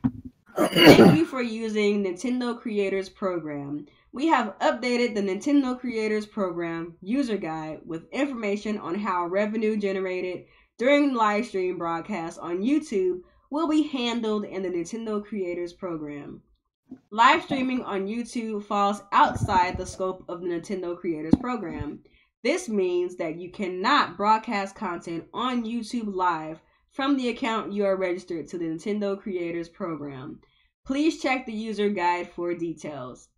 Thank you for using Nintendo Creators Program. We have updated the Nintendo Creators Program user guide with information on how revenue generated during live stream broadcasts on YouTube will be handled in the Nintendo Creators Program. Live streaming on YouTube falls outside the scope of the Nintendo Creators Program. This means that you cannot broadcast content on YouTube Live from the account you are registered to the Nintendo Creators Program. Please check the user guide for details.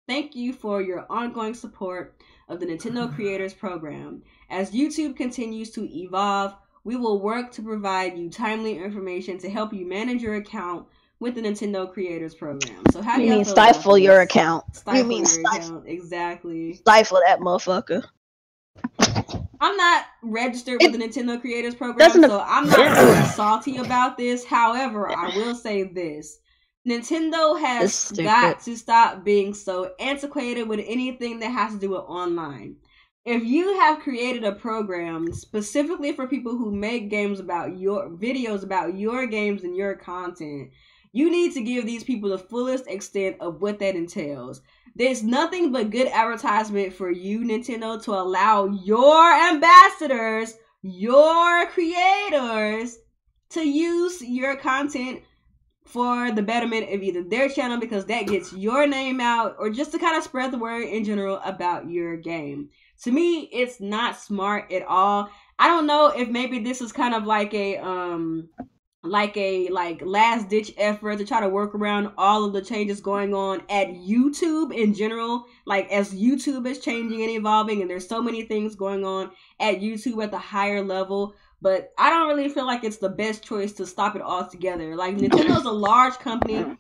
Thank you for your ongoing support of the Nintendo Creators Program. As YouTube continues to evolve, We will work to provide you timely information to help you manage your account with the Nintendo Creators Program. So how do you mean stifle your account? You mean stifle your account? Exactly. Stifle that motherfucker. I'm not registered with the Nintendo Creators Program, so I'm not really salty about this. However, I will say this. Nintendo has got to stop being so antiquated with anything that has to do with online. If you have created a program specifically for people who make games about your videos about your games and your content, you need to give these people the fullest extent of what that entails. There's nothing but good advertisement for you, Nintendo, to allow your ambassadors, your creators, to use your content for the betterment of either their channel, because that gets your name out, or just to kind of spread the word in general about your game. To me, it's not smart at all. I don't know if maybe this is kind of like a last ditch effort to try to work around all of the changes going on at YouTube in general. Like, as YouTube is changing and evolving, and there's so many things going on at YouTube at the higher level. But I don't really feel like it's the best choice to stop it altogether. Like, Nintendo's a large company,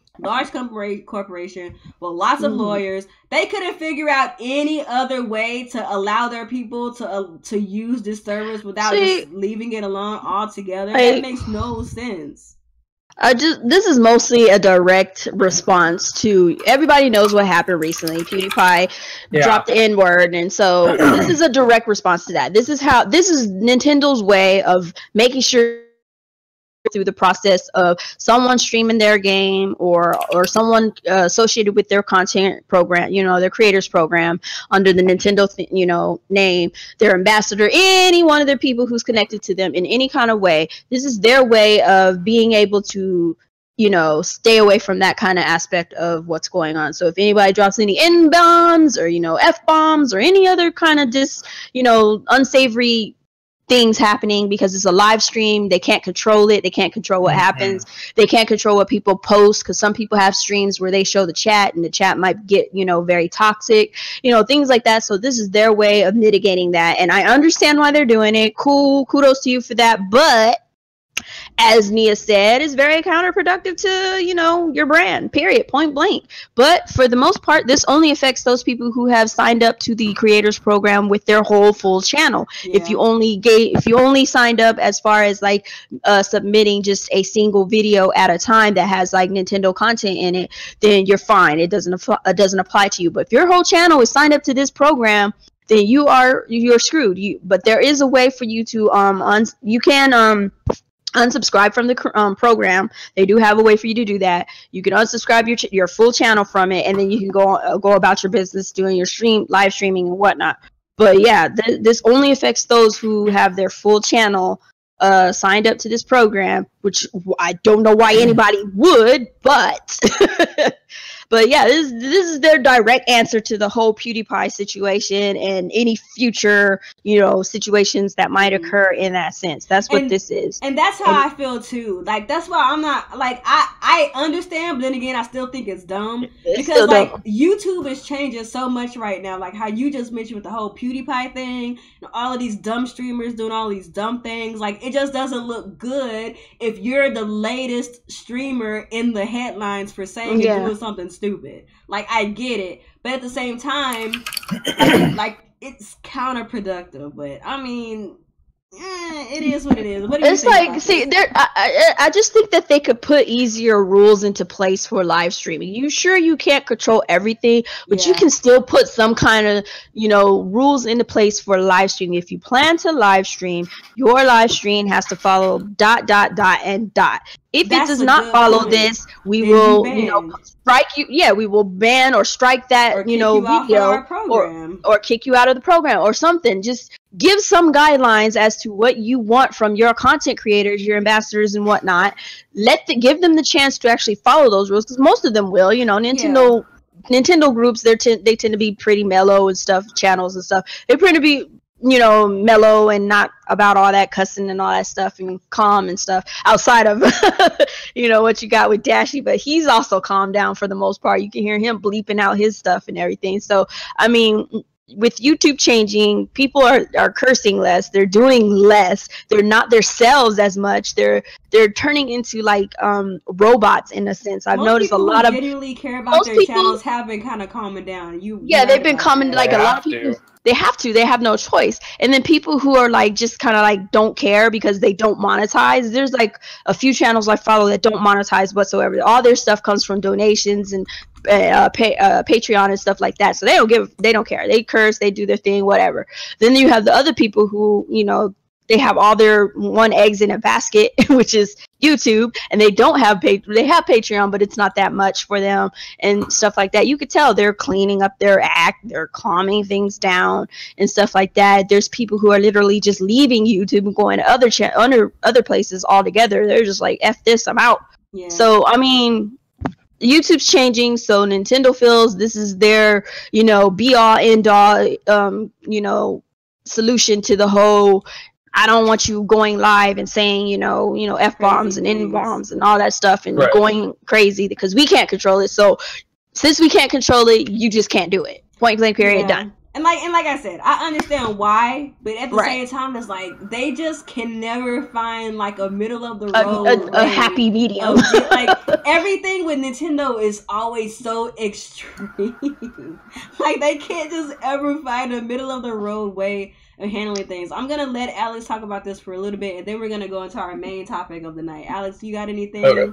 corporation with lots of lawyers. They couldn't figure out any other way to allow their people to use this service without just leaving it alone altogether. That makes no sense. This is mostly a direct response to, everybody knows what happened recently. PewDiePie dropped the N-word, and so this is a direct response to that. This is Nintendo's way of making sure through the process of someone streaming their game or someone associated with their content program, their creators program under the Nintendo name, their ambassador, any one of their people who's connected to them in any kind of way. This is their way of being able to stay away from that kind of aspect of what's going on. So if anybody drops any N-bombs or F-bombs or any other kind of unsavory things happening, because it's a live stream, they can't control it, they can't control what happens, they can't control what people post, because some people have streams where they show the chat and the chat might get very toxic, things like that. So this is their way of mitigating that, and I understand why they're doing it. Cool, kudos to you for that. But as Nia said, is very counterproductive to, your brand, period, point blank. But for the most part, this only affects those people who have signed up to the creators program with their whole full channel. If you only signed up as far as submitting just a single video at a time that has Nintendo content in it, then you're fine. It doesn't apply to you. But if your whole channel is signed up to this program, then you're screwed. But there is a way for you to unsubscribe from the program. They do have a way for you to do that. You can unsubscribe your full channel from it, and then you can go about your business doing your live streaming and whatnot. But yeah, this only affects those who have their full channel signed up to this program, which I don't know why anybody would, but but yeah, this is their direct answer to the whole PewDiePie situation and any future, situations that might occur in that sense. That's what this is. And that's how I feel too. That's why I'm not I understand, but then again, I still think it's dumb. Because YouTube is changing so much right now. Like how you just mentioned with the whole PewDiePie thing, and all of these dumb streamers doing all these dumb things. It just doesn't look good if you're the latest streamer in the headlines for saying you're doing something stupid. I get it, but at the same time, it's counterproductive. But I mean, it is what it is. What do you think? I just think that they could put easier rules into place for live streaming. You can't control everything, but you can still put some kind of rules into place for live streaming. If you plan to live stream, your live stream has to follow ... and ... If it does not follow this, we will strike you. Yeah, we will ban or strike that video or kick you out of the program or something. Just give some guidelines as to what you want from your content creators, your ambassadors and whatnot. Give them the chance to actually follow those rules, because most of them will. Nintendo groups, they tend to be pretty mellow and stuff. Channels and stuff, they tend to be mellow and not about all that cussing and all that stuff, and calm and stuff outside of what you got with Dashy. But he's also calmed down for the most part. You can hear him bleeping out his stuff and everything. So I mean, with YouTube changing, people are cursing less. They're doing less. They're not themselves as much. They're turning into like robots in a sense. I've noticed a lot of genuinely care about their channels have been kind of calming down. They've been commenting like a lot of people. They have to. They have no choice. And then people who are like just kind of like don't care because they don't monetize. There's like a few channels I follow that don't monetize whatsoever. All their stuff comes from donations and Patreon and stuff like that. So they don't care. They curse, they do their thing, whatever. Then you have the other people who, you know, they have all their eggs in a basket, which is YouTube, and they don't have they have Patreon, but it's not that much for them and stuff like that. You could tell they're cleaning up their act, they're calming things down and stuff like that. There's people who are literally just leaving YouTube and going to other places altogether. They're just like, F this, I'm out. Yeah. So I mean, YouTube's changing, so Nintendo feels this is their, you know, be all end all, you know, solution to the whole. I don't want you going live and saying, you know, F-bombs and N-bombs and all that stuff and going crazy because we can't control it. So since we can't control it, you just can't do it. Point blank, period, done. And like I said, I understand why, but at the same time, it's like they just can never find like a middle of the road, a happy medium. Like everything with Nintendo is always so extreme. Like they can't just ever find a middle of the road way of handling things. I'm gonna let Alex talk about this for a little bit, and then we're gonna go into our main topic of the night. Alex, you got anything? Okay.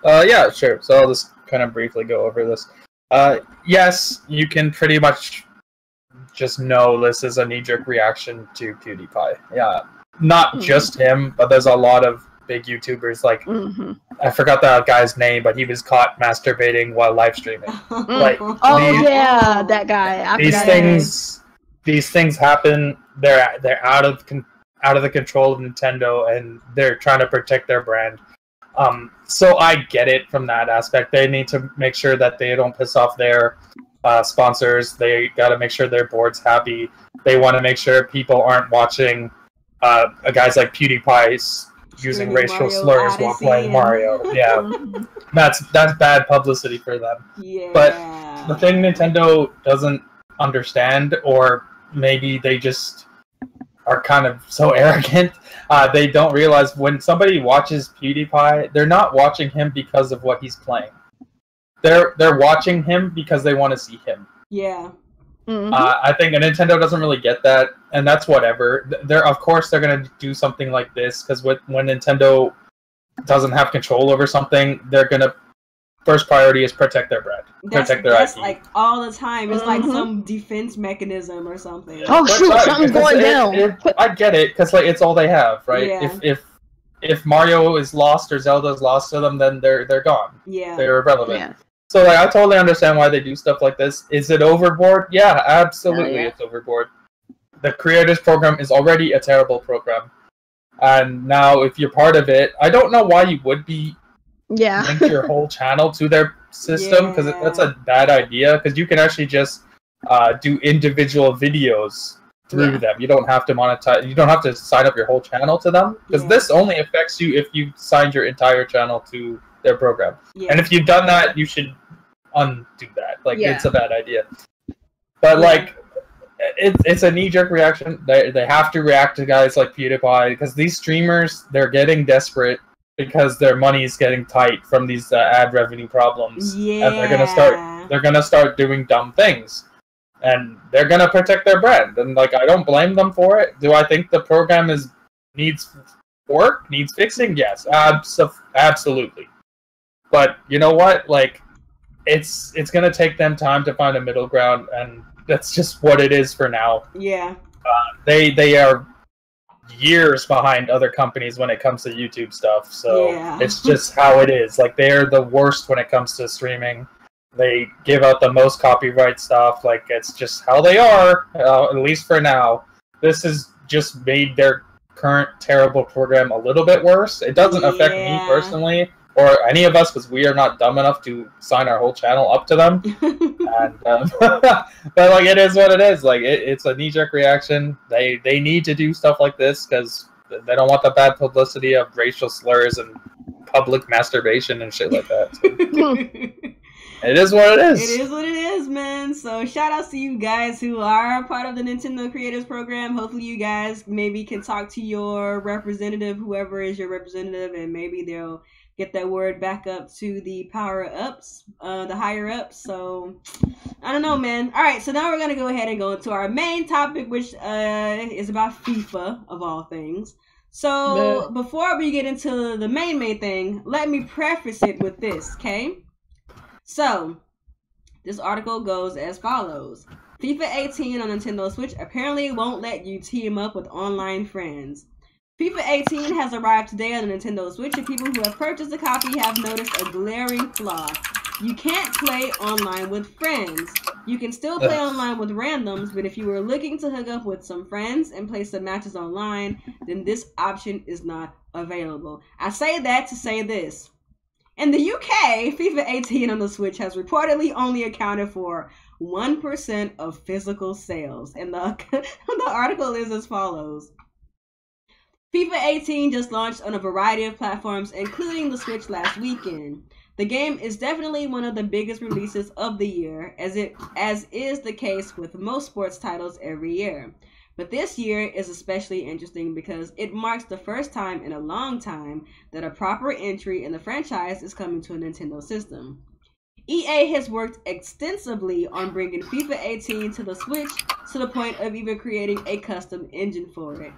Yeah, sure. So I'll just kind of briefly go over this. Yes, you can pretty much just know this is a knee-jerk reaction to PewDiePie. Yeah, not just him, but there's a lot of big YouTubers. Like I forgot that guy's name, but he was caught masturbating while live streaming. Like, that guy. These things happen. They're out of the control of Nintendo, and they're trying to protect their brand. So I get it from that aspect. They need to make sure that they don't piss off their sponsors. They got to make sure their board's happy. They want to make sure people aren't watching guys like PewDiePie using racial slurs while playing Mario. Yeah, that's bad publicity for them. Yeah. But the thing Nintendo doesn't understand, or maybe they just are kind of so arrogant, they don't realize when somebody watches PewDiePie, they're not watching him because of what he's playing. They're watching him because they want to see him. Yeah. I think Nintendo doesn't really get that, and that's whatever. Of course they're gonna do something like this because when Nintendo doesn't have control over something, they're gonna first priority is protect their brand, protect their IP. Like all the time. It's like some defense mechanism or something. Oh shoot, something's going down. I get it because like it's all they have, right? Yeah. If Mario is lost or Zelda's lost to them, then they're gone. Yeah, they're irrelevant. Yeah. So like I totally understand why they do stuff like this. Is it overboard? Yeah, absolutely, it's overboard. The Creators Program is already a terrible program, and now if you're part of it, I don't know why you would be link your whole channel to their system because that's a bad idea. Because you can actually just do individual videos through them. You don't have to monetize. You don't have to sign up your whole channel to them because this only affects you if you signed your entire channel to their program. And if you've done that, you should undo that. Like it's a bad idea. But like it's a knee-jerk reaction. They have to react to guys like PewDiePie because these streamers, they're getting desperate because their money is getting tight from these ad revenue problems. And they're gonna start doing dumb things. And they're gonna protect their brand. And like I don't blame them for it. Do I think the program needs work, needs fixing? Yes, absolutely. But you know what? Like it's gonna take them time to find a middle ground, and that's just what it is for now. Yeah. They are years behind other companies when it comes to YouTube stuff, so it's just how it is. Like they're the worst when it comes to streaming. They give out the most copyright stuff. Like it's just how they are, at least for now. This has just made their current terrible program a little bit worse. It doesn't affect me personally or any of us because we are not dumb enough to sign our whole channel up to them. And but like it is what it is. Like it's a knee-jerk reaction. They need to do stuff like this because they don't want the bad publicity of racial slurs and public masturbation and shit like that. So. It is what it is. It is what it is, man. So shout outs to you guys who are part of the Nintendo Creators Program. Hopefully you guys maybe can talk to your representative, whoever is your representative, and maybe they'll get that word back up to the power-ups, the higher-ups. So, I don't know, man. All right, so now we're going to go ahead and go into our main topic, which is about FIFA, of all things. So, before we get into the main thing, let me preface it with this, okay? So, this article goes as follows. FIFA 18 on Nintendo Switch apparently won't let you team up with online friends. FIFA 18 has arrived today on the Nintendo Switch, and people who have purchased a copy have noticed a glaring flaw. You can't play online with friends. You can still play online with randoms, but if you were looking to hook up with some friends and play some matches online, then this option is not available. I say that to say this. In the UK, FIFA 18 on the Switch has reportedly only accounted for 1% of physical sales. And the article is as follows. FIFA 18 just launched on a variety of platforms, including the Switch last weekend. The game is definitely one of the biggest releases of the year, as is the case with most sports titles every year. But this year is especially interesting because it marks the first time in a long time that a proper entry in the franchise is coming to a Nintendo system. EA has worked extensively on bringing FIFA 18 to the Switch to the point of even creating a custom engine for it.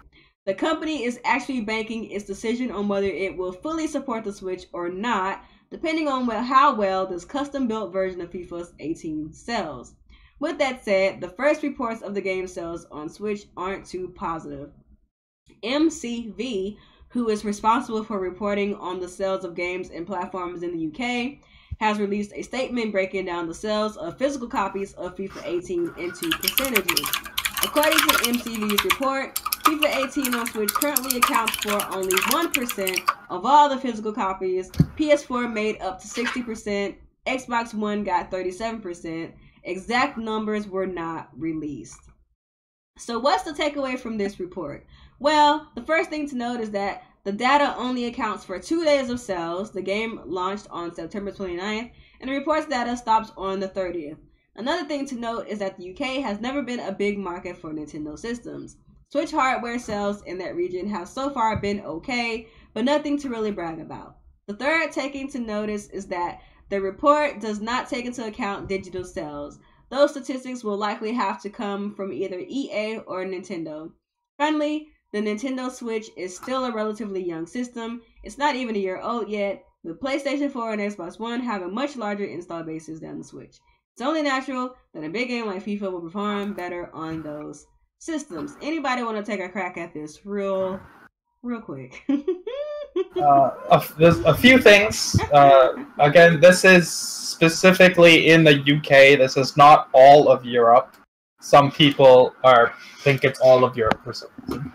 The company is actually banking its decision on whether it will fully support the Switch or not, depending on how well this custom-built version of FIFA 18 sells. With that said, the first reports of the game sales on Switch aren't too positive. MCV, who is responsible for reporting on the sales of games and platforms in the UK, has released a statement breaking down the sales of physical copies of FIFA 18 into percentages. According to MCV's report, FIFA 18 on Switch currently accounts for only 1% of all the physical copies. PS4 made up to 60%. Xbox One got 37%. Exact numbers were not released. So what's the takeaway from this report? Well, the first thing to note is that the data only accounts for 2 days of sales. The game launched on September 29th, and the report's data stops on the 30th. Another thing to note is that the UK has never been a big market for Nintendo systems. Switch hardware sales in that region have so far been okay, but nothing to really brag about. The third taking to notice is that the report does not take into account digital sales. Those statistics will likely have to come from either EA or Nintendo. Finally, the Nintendo Switch is still a relatively young system. It's not even a year old yet, with PlayStation 4 and Xbox One having much larger install bases than the Switch. It's only natural that a big game like FIFA will perform better on those systems. Anybody want to take a crack at this real quick? There's a few things. Again, this is specifically in the UK. This is not all of Europe. Some people think it's all of Europe for some reason.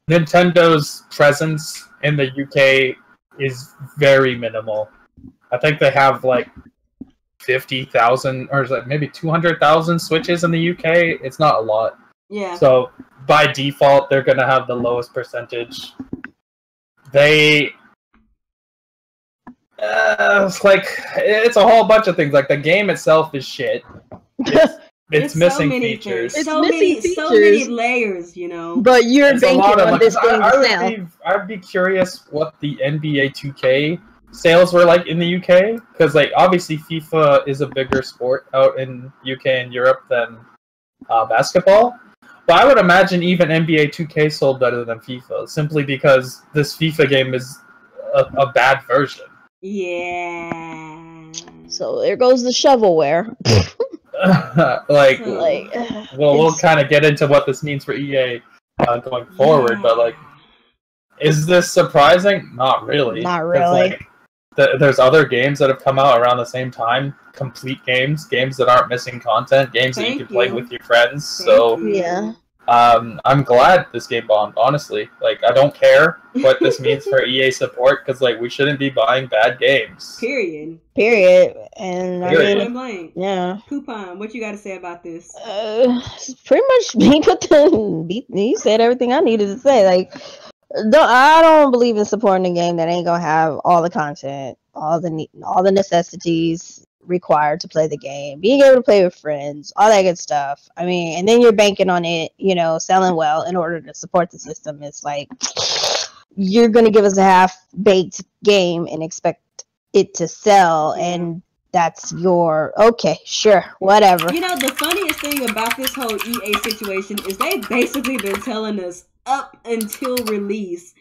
Nintendo's presence in the UK is very minimal. I think they have like 50,000 or maybe 200,000 Switches in the UK. It's not a lot. Yeah. So by default, they're gonna have the lowest percentage. It's a whole bunch of things. Like the game itself is shit. It's missing features. It's so many layers, you know. But you're banking on this game to sell. I'd be curious what the NBA 2K sales were like in the UK, because like obviously FIFA is a bigger sport out in UK and Europe than basketball. But I would imagine even NBA 2K sold better than FIFA, simply because this FIFA game is a bad version. Yeah. So there goes the shovelware. We'll kind of get into what this means for EA going forward, but like, is this surprising? Not really. Not really. There's other games that have come out around the same time, complete games that aren't missing content, games that you can play with your friends. So yeah. I'm glad this game bombed, honestly. Like, I don't care what this means for EA support, because like we shouldn't be buying bad games. Period. And Period. I mean, yeah. Kuuppon, what you got to say about this? Pretty much he said everything I needed to say. Like, I don't believe in supporting a game that ain't gonna have all the content, all the necessities. required to play the game, being able to play with friends, all that good stuff. I mean, and then you're banking on it, you know, selling well in order to support the system. It's like you're gonna give us a half-baked game and expect it to sell, and that's your okay, sure, whatever. You know, the funniest thing about this whole EA situation is they've basically been telling us up until release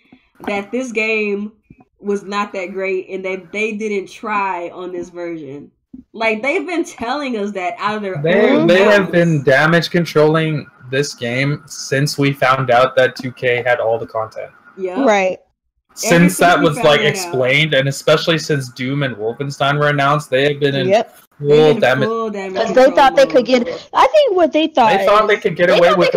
that this game was not that great and that they didn't try on this version. Like, they've been telling us that out of their own They mouths. have been damage controlling this game since we found out that 2K had all the content. Yeah. Right. Since that we was found like that explained, and especially since Doom and Wolfenstein were announced, they have been in They've full been damage. full damage Because they thought they could control get. I think what they thought. They thought they could get away with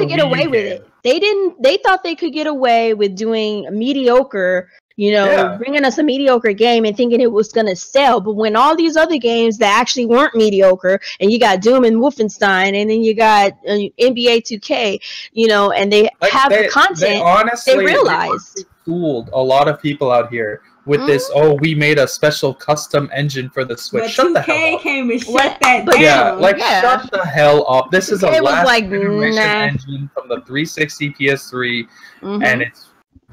it. They didn't. They thought they could get away with doing mediocre. You know, bringing us a mediocre game and thinking it was gonna sell. But when all these other games that actually weren't mediocre, and you got Doom and Wolfenstein, and then you got NBA 2K, you know, and they have the content, they realize. Fooled a lot of people out here with this. Oh, we made a special custom engine for the Switch. But shut 2K the hell up. came and shut that down. Shut the hell up. This is a last generation nah. engine from the 360 PS3, and it's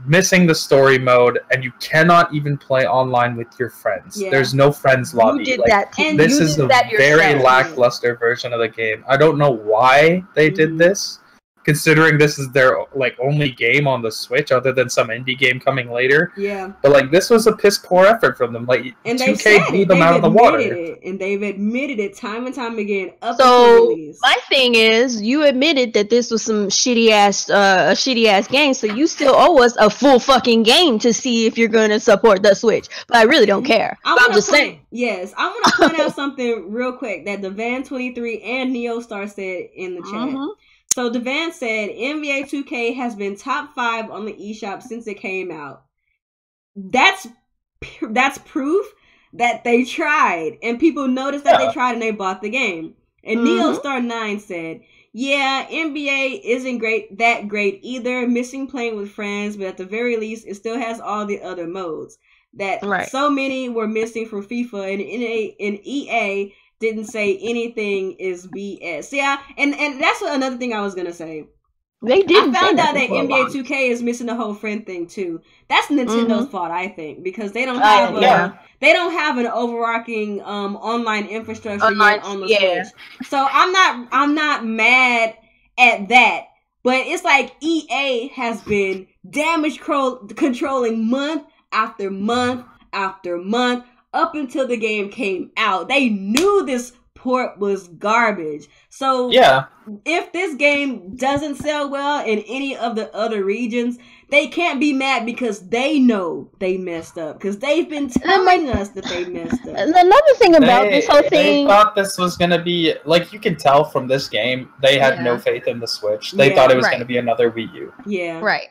missing the story mode, and you cannot even play online with your friends. There's no friends lobby. You did that. This is a very lackluster version of the game. I don't know why they did this, considering this is their like only game on the Switch other than some indie game coming later. Yeah. But like this was a piss poor effort from them. Like, and 2K blew them out of the water. And they've admitted it time and time again up So until release. my thing is, you admitted that this was some shitty ass game, so you still owe us a full fucking game to see if you're gonna support the Switch. But I really don't care. I'm just saying. Yes, I want to point out something real quick that the Van23 and NeoStar said in the chat. So Devan said NBA 2K has been top 5 on the eShop since it came out. That's proof that they tried, and people noticed that they tried and they bought the game. And NeoStar9 said, yeah, NBA isn't that great either, missing playing with friends, but at the very least, it still has all the other modes that so many were missing from FIFA, and EA didn't say anything is BS. Yeah, and that's another thing I was gonna say. They didn't. I found out that NBA 2K is missing the whole friend thing too. That's Nintendo's fault, I think, because they don't have they don't have an overarching online infrastructure yet on the Switch. So I'm not mad at that, but it's like EA has been damage controlling month after month after month. Up until the game came out, they knew this port was garbage. So if this game doesn't sell well in any of the other regions, they can't be mad because they know they messed up. Because they've been telling us that they messed up. Another thing about this whole thing, they thought this was going to be, like, you can tell from this game, they had no faith in the Switch. They thought it was going to be another Wii U. Yeah. Right.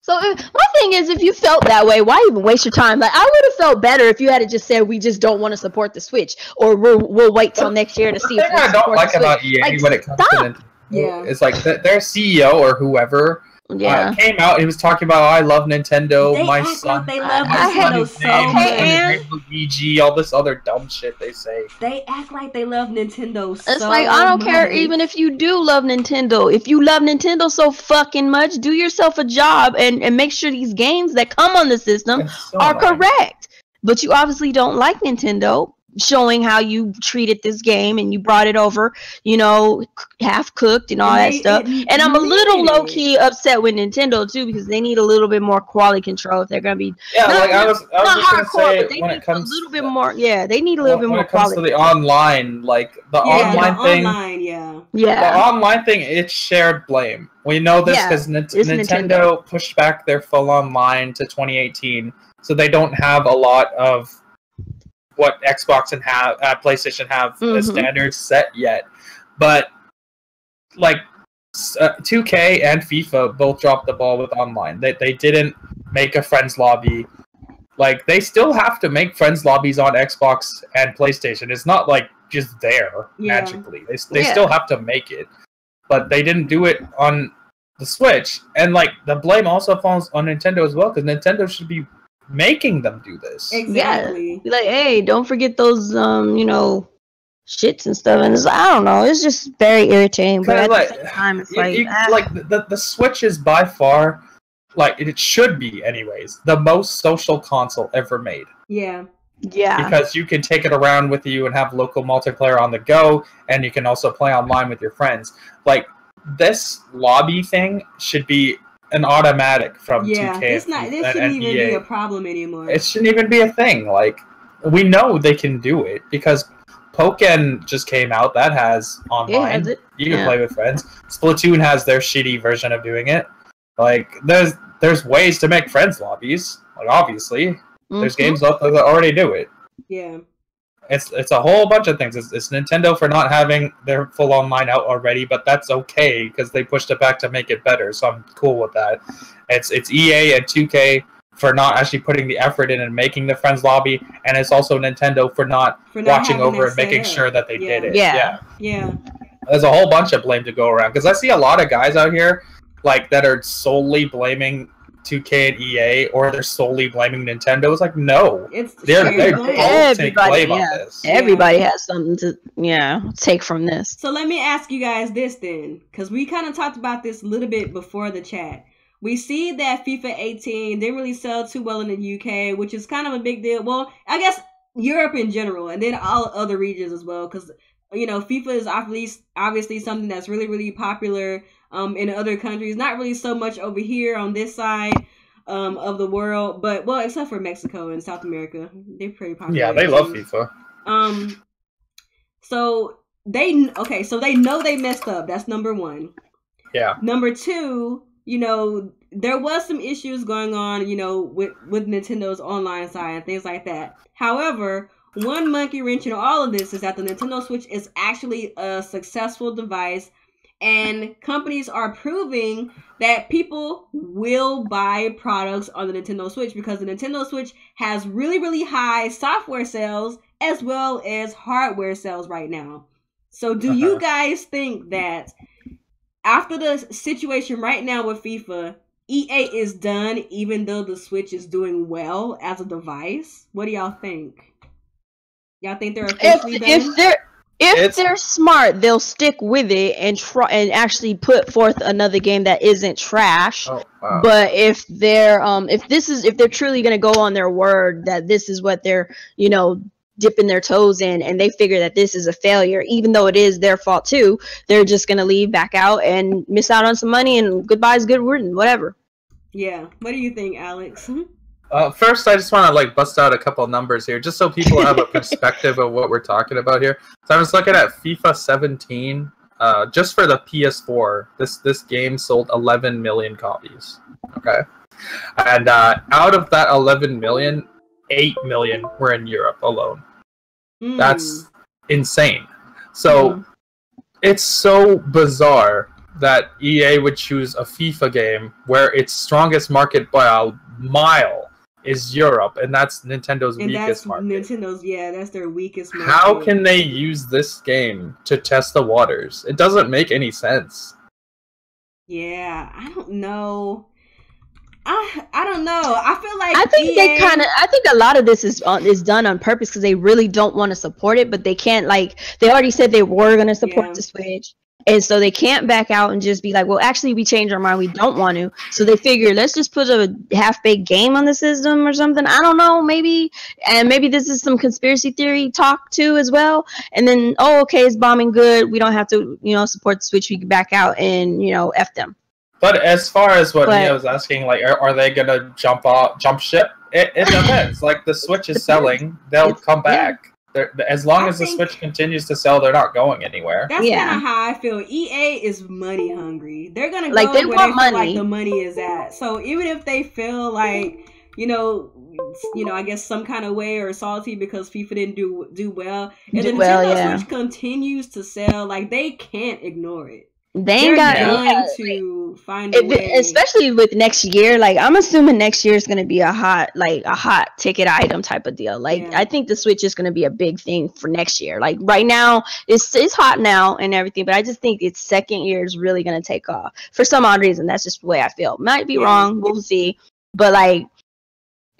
So my thing is, if you felt that way, why even waste your time? Like, I would have felt better if you had just said we just don't want to support the Switch, or we'll wait till next year to see if we support the Switch. I don't like about EA when it comes to Nintendo, it's like their CEO or whoever came out. He was talking about, I love Nintendo. They my act son. like they love Nintendo so much. Luigi, all this other dumb shit they say. They act like they love Nintendo so much. It's like, I don't care even if you do love Nintendo. If you love Nintendo so fucking much, do yourself a job and make sure these games that come on the system are correct. But you obviously don't like Nintendo, showing how you treated this game and you brought it over, you know, half cooked and all that stuff. And I'm a little low key upset with Nintendo too, because they need a little bit more quality control if they're gonna be I was just gonna say, but when it comes a little bit more, they need a little bit more quality. When it comes to the online, like the online thing, the online thing, it's shared blame. We know this because Nintendo pushed back their full online to 2018, so they don't have a lot of what Xbox and PlayStation have as standards set yet. But like 2K and FIFA both dropped the ball with online. They didn't make a friends lobby. Like, they still have to make friends lobbies on Xbox and PlayStation. It's not like just there magically. They still have to make it. But they didn't do it on the Switch. And like the blame also falls on Nintendo as well, because Nintendo should be making them do this. Exactly. Yeah. Be like, hey, don't forget those, you know, shits and stuff. And it's, I don't know. It's just very irritating. But at the same time, it's the Switch is by far, like, it should be, anyways, the most social console ever made. Yeah. Yeah. Because you can take it around with you and have local multiplayer on the go, and you can also play online with your friends. Like, this lobby thing should be an automatic from 2K. This shouldn't even be a problem anymore. It shouldn't even be a thing. Like, we know they can do it because Pokken just came out that has online. You can play with friends. Splatoon has their shitty version of doing it. Like, there's ways to make friends lobbies. Like, obviously, there's games out there that already do it. Yeah. It's a whole bunch of things. It's Nintendo for not having their full online out already, but that's okay because they pushed it back to make it better. So I'm cool with that. It's EA and 2K for not actually putting the effort in and making the friends lobby, and it's also Nintendo for not watching over and making sure that they did it. Yeah. There's a whole bunch of blame to go around because I see a lot of guys out here like that are solely blaming 2K and EA, or they're solely blaming Nintendo. It's like, no, they're both take blame on this. Everybody has something to take from this. So let me ask you guys this then, because we kind of talked about this a little bit before the chat. We see that FIFA 18 didn't really sell too well in the UK, which is kind of a big deal. Well, I guess Europe in general, and then all other regions as well, because FIFA is obviously something that's really, really popular in other countries. Not really so much over here on this side of the world, but well, except for Mexico and South America, they're pretty popular. Yeah, they love FIFA. So they know they messed up. That's number one. Yeah. Number two, there was some issues going on, with Nintendo's online side and things like that. However, one monkey wrench in all of this is that the Nintendo Switch is actually a successful device, and companies are proving that people will buy products on the Nintendo Switch because the Nintendo Switch has really, really high software sales as well as hardware sales right now. So do you guys think that after the situation right now with FIFA, EA is done even though the Switch is doing well as a device? What do y'all think? Y'all think they're officially done? If they're smart, they'll stick with it and try and actually put forth another game that isn't trash. Oh, wow. But if they're if they're truly gonna go on their word that this is what they're dipping their toes in, and they figure that this is a failure, even though it is their fault too, they're just gonna leave back out and miss out on some money, and goodbye's good word and whatever. Yeah. What do you think, Alex? First, I just want to bust out a couple of numbers here, just so people have a perspective of what we're talking about here. So I was looking at FIFA 17. Just for the PS4, this game sold 11 million copies. Okay, and out of that 11 million, 8 million were in Europe alone. That's insane. So it's so bizarre that EA would choose a FIFA game where its strongest market by a mile is Europe, and that's Nintendo's weakest market. That's their weakest market. How can they use this game to test the waters? It doesn't make any sense. Yeah, I don't know. I don't know. I feel like I think a lot of this is done on purpose because they really don't want to support it, but they can't. They already said they were going to support the Switch. And so they can't back out and just be like, well, actually, we changed our mind. We don't want to. So they figure, let's just put a half-baked game on the system or something. I don't know, maybe. And maybe this is some conspiracy theory talk, too, as well. And then, okay, it's bombing good. We don't have to, support the Switch. We can back out and, F them. But as far as what Mia was asking, are they going to jump ship? It depends. The Switch is selling. They'll come back. As long as the Switch continues to sell, they're not going anywhere. That's kind of how I feel. EA is money hungry. They're gonna go where they feel like the money is at. So even if they feel like I guess some kind of way or salty because FIFA didn't do well, and the Nintendo Switch continues to sell, they can't ignore it. They're going to find a way. Especially with next year. I'm assuming next year is going to be a hot ticket item type of deal. I think the Switch is going to be a big thing for next year. Right now, it's hot now and everything, but I just think its second year is really going to take off for some odd reason. That's just the way I feel. Might be wrong. We'll see. But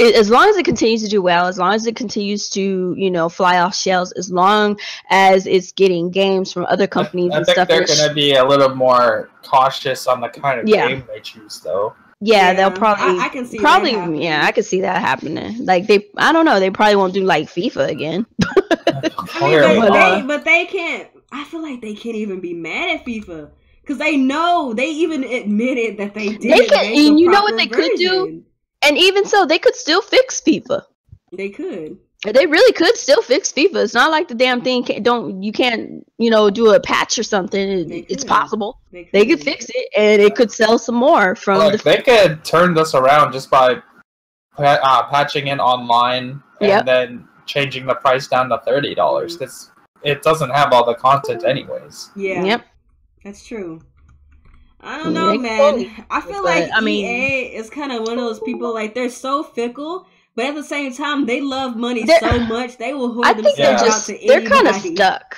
as long as it continues to do well, as long as it continues to, you know, fly off shelves, as long as it's getting games from other companies and stuff. I think they're going to be a little more cautious on the kind of game they choose, though. Yeah, they'll probably. I can see probably. That yeah, I can see that happening. Like I don't know. They probably won't do like FIFA again. I mean, but they can't. I feel like they can't even be mad at FIFA because they know they even admitted that they did. They can, and you know what they could do. And even so, they could still fix FIFA. They could. They really could still fix FIFA. It's not like the damn thing you can't, you know, do a patch or something. It's possible. They could fix it, and it could sell some more from they could turn this around just by patching it online and then changing the price down to $30. Because it doesn't have all the content anyways. Yeah. Yep. That's true. I don't know, man. I feel like EA is kind of one of those people, like, they're so fickle, but at the same time, they love money so much, they will hold themselves out to anybody. They're kind of stuck.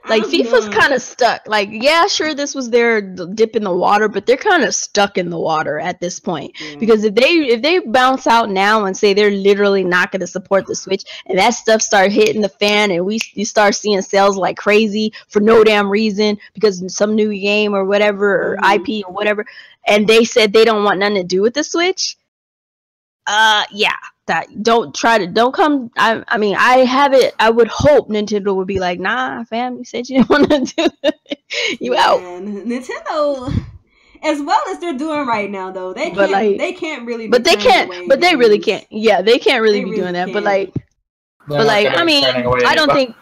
Like, FIFA's kind of stuck. Like, yeah, sure, this was their dip in the water, but they're kind of stuck in the water at this point. Yeah. Because if they bounce out now and say they're literally not going to support the Switch, and that stuff start hitting the fan, and you start seeing sales like crazy for no damn reason, because some new game or whatever, or IP or whatever, and they said they don't want nothing to do with the Switch, don't come. I mean, I would hope Nintendo would be like, nah, fam, you said you didn't want to do it. You out. Nintendo, as well as they're doing right now, though, they can't really. But they can't. But they really can't. Yeah, they can't really be doing that. Can't. But like, I mean, I don't think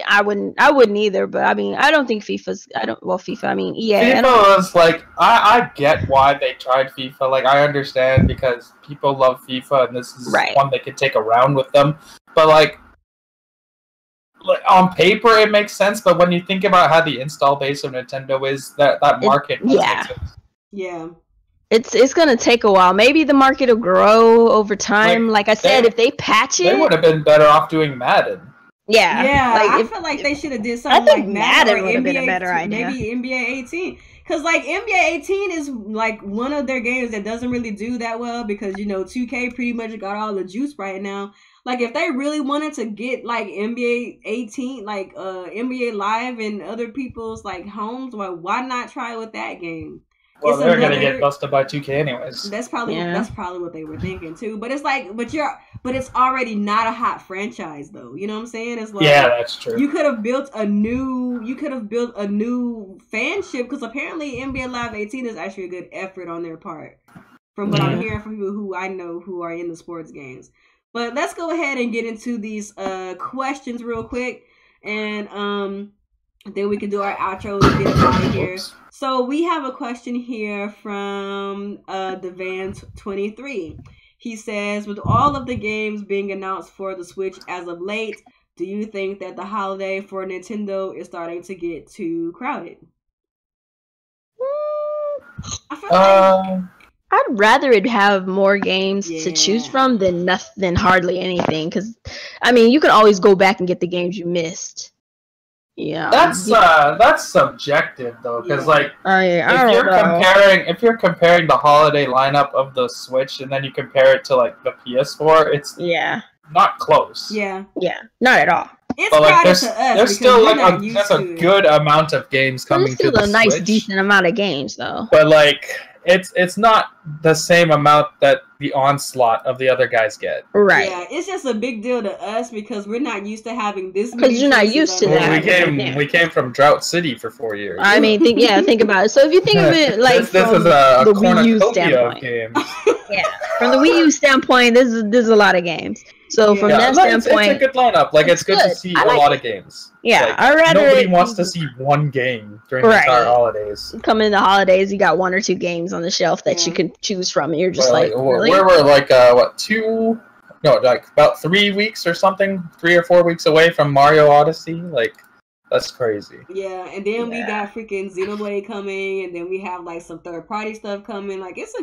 I wouldn't either. But I mean, I don't think FIFA. I mean, EA. FIFA was like, I get why they tried FIFA. Like, I understand because people love FIFA, and this is one they could take around with them. But like on paper, it makes sense. But when you think about how the install base of Nintendo is, that market, yeah. It's gonna take a while. Maybe the market will grow over time. Like I said, if they patch it, they would have been better off doing Madden. Yeah. I feel like they should have did something like Madden would have been a better idea. Maybe NBA 18, because like NBA 18 is like one of their games that doesn't really do that well because 2K pretty much got all the juice right now. Like if they really wanted to get like NBA 18, like NBA Live in other people's like homes, why not try with that game? Well, they're gonna get busted by 2K anyways. That's probably what they were thinking too. But it's like, but it's already not a hot franchise though. You know what I'm saying? It's like, yeah, that's true. You could have built a new fanship because apparently NBA Live 18 is actually a good effort on their part, from what I'm hearing from people who I know who are in the sports games. But let's go ahead and get into these questions real quick, and then we can do our outro and get out of here. So we have a question here from DeVan23. He says, with all of the games being announced for the Switch as of late, do you think that the holiday for Nintendo is starting to get too crowded? I feel like I'd rather it have more games to choose from than hardly anything. Because, I mean, you can always go back and get the games you missed. Yeah, that's subjective though, because if you're comparing the holiday lineup of the Switch and then you compare it to like the PS4, it's not close. Yeah, not at all. It's crowded to us. There's still like there's a good amount of games coming to the Switch. There's still a nice, decent amount of games though. But like, it's not the same amount that the onslaught of the other guys get. Right. Yeah, it's just a big deal to us because we're not used to having this. Because you're not used to that. We came from Drought City for 4 years. I mean, think about it. So if you think of it like this from is a the Wii U standpoint, from the Wii U standpoint, there's a lot of games. So from that standpoint, it's a good lineup. Like it's good to see a lot of games. Yeah, like, nobody wants to see one game during the entire holidays. Coming in the holidays, you got 1 or 2 games on the shelf that you can choose from, and you're just really? We're like about 3 weeks or something, 3 or 4 weeks away from Mario Odyssey. Like that's crazy. Yeah, and then we got freaking Xenoblade coming, and then we have like some third-party stuff coming. Like it's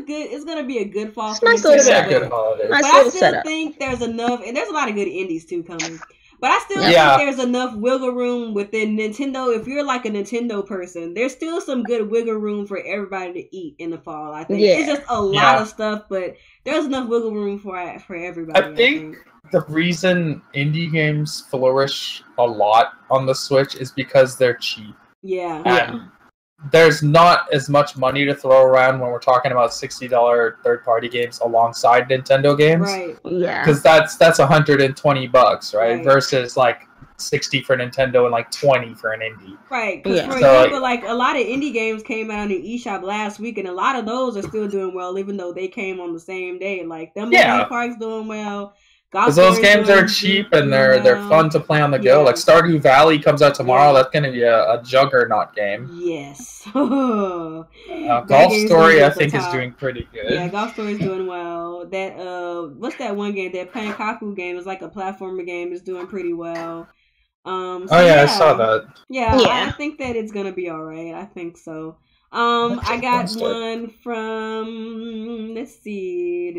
gonna be a good fall. It's a good holiday. But I still think there's enough, and there's a lot of good indies too coming. But I still think there's enough wiggle room within Nintendo. If you're like a Nintendo person, there's still some good wiggle room for everybody to eat in the fall. I think it's just a lot of stuff, but there's enough wiggle room for everybody. I think the reason indie games flourish a lot on the Switch is because they're cheap. Yeah. And there's not as much money to throw around when we're talking about $60 third-party games alongside Nintendo games. Right. Yeah. Because that's $120, right? Versus like 60 for Nintendo and like 20 for an indie. Right. Because for example, like a lot of indie games came out on the eShop last week, and a lot of those are still doing well, even though they came on the same day. Like them Park's doing well. Because those games are cheap and they're fun to play on the go. Like Stardew Valley comes out tomorrow. That's going to be a juggernaut game. Yes. Golf Story, I think, is doing pretty good. Yeah, Golf Story is doing well. That what's that one game? That Pankaku game is like a platformer game. Is doing pretty well. I saw that. Yeah, I think that it's gonna be all right. I think so. I got one from, let's see,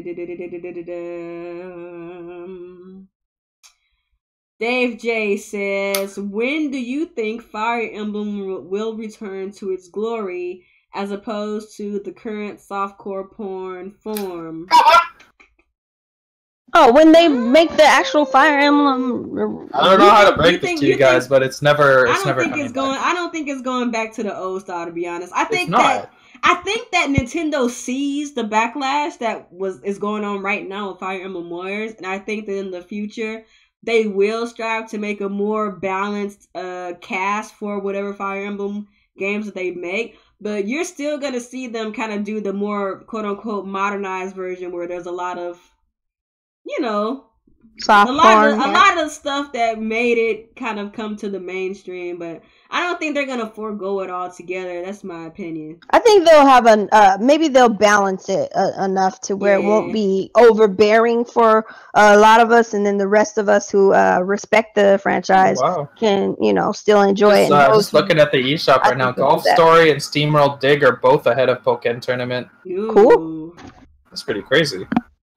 Dave J says, when do you think Fire Emblem will return to its glory as opposed to the current softcore porn form? Oh, when they make the actual Fire Emblem. I don't know how to break this to you guys, but it's never. I don't think it's going back to the old style. To be honest, I think that Nintendo sees the backlash that is going on right now with Fire Emblem Warriors, and I think that in the future they will strive to make a more balanced cast for whatever Fire Emblem games that they make. But you're still gonna see them kind of do the more quote unquote modernized version where there's a lot of, you know, a lot of stuff that made it kind of come to the mainstream, but I don't think they're gonna forego it altogether. That's my opinion. I think they'll have maybe they'll balance it enough to where it won't be overbearing for a lot of us, and then the rest of us who respect the franchise can, still enjoy it. Just looking at the eShop right now, Golf Story and SteamWorld Dig are both ahead of Pokken Tournament. Ooh. Cool. That's pretty crazy.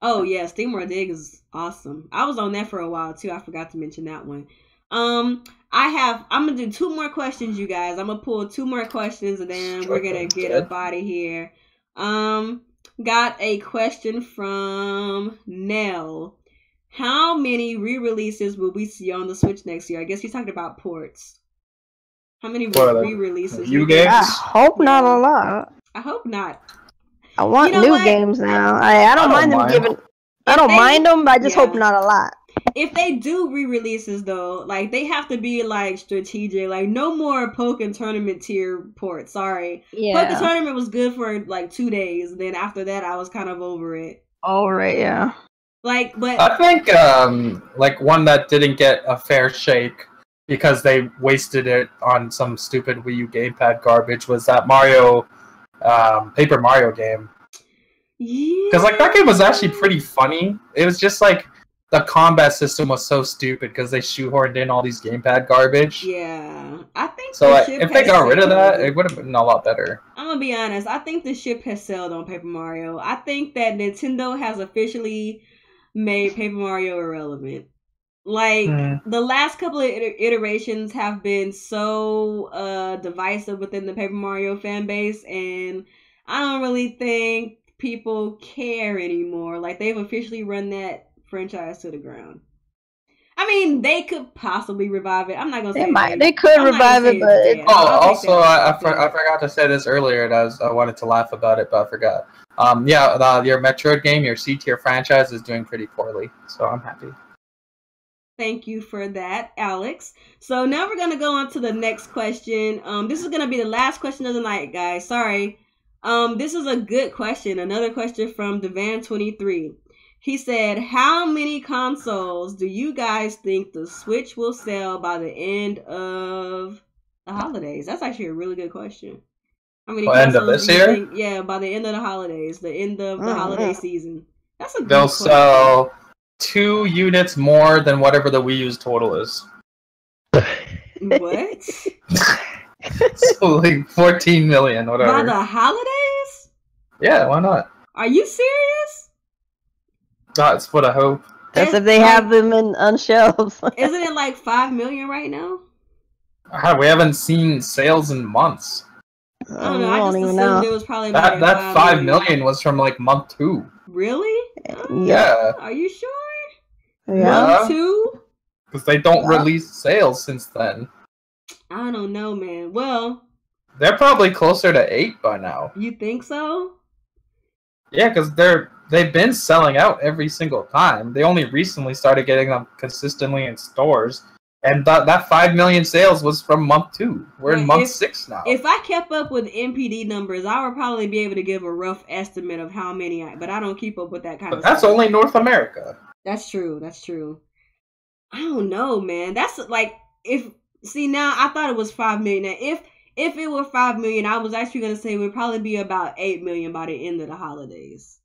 Oh yeah, SteamWorld Dig is awesome. I was on that for a while too. I forgot to mention that one. I'm gonna do 2 more questions, you guys. I'm gonna pull 2 more questions, and then we're gonna get up out of here. Got a question from Nell. How many re-releases will we see on the Switch next year? I guess he's talking about ports. How many re-releases? New games? I hope not a lot. I hope not. I want new games now. I don't mind them giving. I don't mind them, but I just hope not a lot. If they do re-releases though, like they have to be like strategic. Like no more Pokken Tournament tier ports. Sorry. Yeah. Pokken Tournament was good for like 2 days. Then after that, I was kind of over it. All right. Yeah. Like, but I think like one that didn't get a fair shake because they wasted it on some stupid Wii U gamepad garbage was that Paper Mario game. Yeah. Because like that game was actually pretty funny. It was just like the combat system was so stupid because they shoehorned in all these gamepad garbage. Yeah, I think so. Like, if they got rid of that, it would have been a lot better. I'm gonna be honest. I think the ship has sailed on Paper Mario. I think that Nintendo has officially made Paper Mario irrelevant. Like the last couple of iterations have been so divisive within the Paper Mario fan base, and I don't really think people care anymore. Like they've officially run that franchise to the ground. I mean, they could possibly revive it. I'm not gonna say they could revive it, but also I forgot to say this earlier, and I wanted to laugh about it, but I forgot. Your Metroid game, your C tier franchise, is doing pretty poorly, so I'm happy. Thank you for that, Alex. So now we're gonna go on to the next question. This is gonna be the last question of the night, guys. Sorry. This is a good question. Another question from Devan23. He said, how many consoles do you guys think the Switch will sell by the end of the holidays? That's actually a really good question. How many consoles end of this year? Think, yeah, by the end of the holidays, the end of the holiday season. That's a good They'll question. sell 2 units more than whatever the Wii U's total is. What? So like 14 million, whatever. By the holidays? Yeah, why not? Are you serious? That's what I hope. That's if they have them on shelves. Isn't it like 5 million right now? We haven't seen sales in months. I don't know. I just assumed it was probably about that 5 million was from like month 2. Really? Yeah. Are you sure? Yeah. Month 2? Because they don't release sales since then. I don't know, man. Well, they're probably closer to 8 by now. You think so? Yeah, because they've been selling out every single time. They only recently started getting them consistently in stores. And that 5 million sales was from month 2. We're in month 6 now. If I kept up with NPD numbers, I would probably be able to give a rough estimate of how many. But I don't keep up with that kind of stuff. That's only North America. That's true. That's true. I don't know, man. That's like now I thought it was 5 million. Now, if it were 5 million, I was actually gonna say it would probably be about 8 million by the end of the holidays.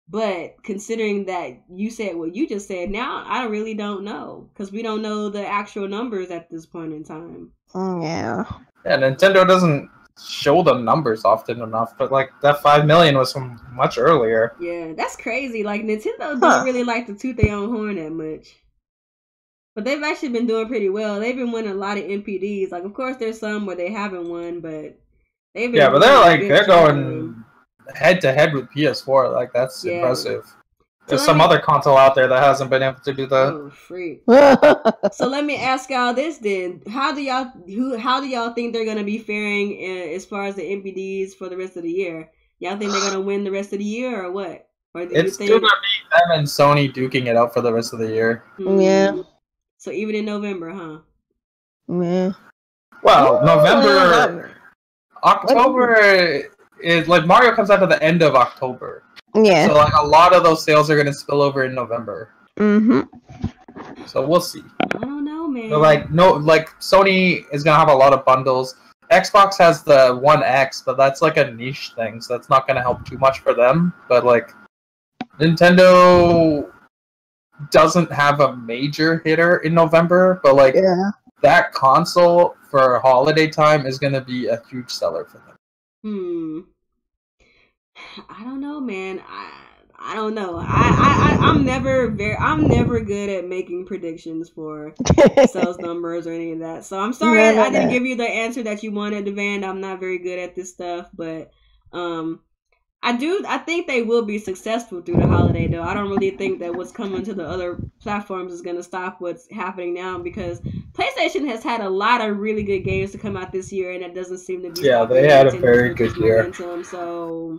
But considering that you said what you just said, now I really don't know because we don't know the actual numbers at this point in time. Yeah. Yeah, Nintendo doesn't show the numbers often enough, but like that 5 million was from much earlier. Yeah, that's crazy. Like Nintendo don't really like to toot their own horn that much. But they've actually been doing pretty well. They've been winning a lot of NPDs. Like, of course, there's some where they haven't won, but they've been. Yeah, but they're going head to head with PS4. Like, that's impressive. There's some other console out there that hasn't been able to do that. Oh, freak. So let me ask y'all this then: How do y'all think they're gonna be faring as far as the NPDs for the rest of the year? Y'all think they're gonna win the rest of the year or what? Or do it's still gonna be them and Sony duking it out for the rest of the year. Yeah. So even in November, huh? Yeah. Well, October is like Mario comes out at the end of October. Yeah. So like a lot of those sales are gonna spill over in November. Mm-hmm. So we'll see. I don't know, man. So like Sony is gonna have a lot of bundles. Xbox has the One X, but that's like a niche thing, so that's not gonna help too much for them. But like Nintendo doesn't have a major hitter in November, but like that console for holiday time is gonna be a huge seller for them. I don't know, man. I don't know. I'm never good at making predictions for sales numbers or any of that. So I'm sorry I didn't give you the answer that you wanted, Devan. I'm not very good at this stuff, but I think they will be successful through the holiday, though. I don't really think that what's coming to the other platforms is going to stop what's happening now because PlayStation has had a lot of really good games to come out this year, and it doesn't seem to be. Yeah, they had a very good year. So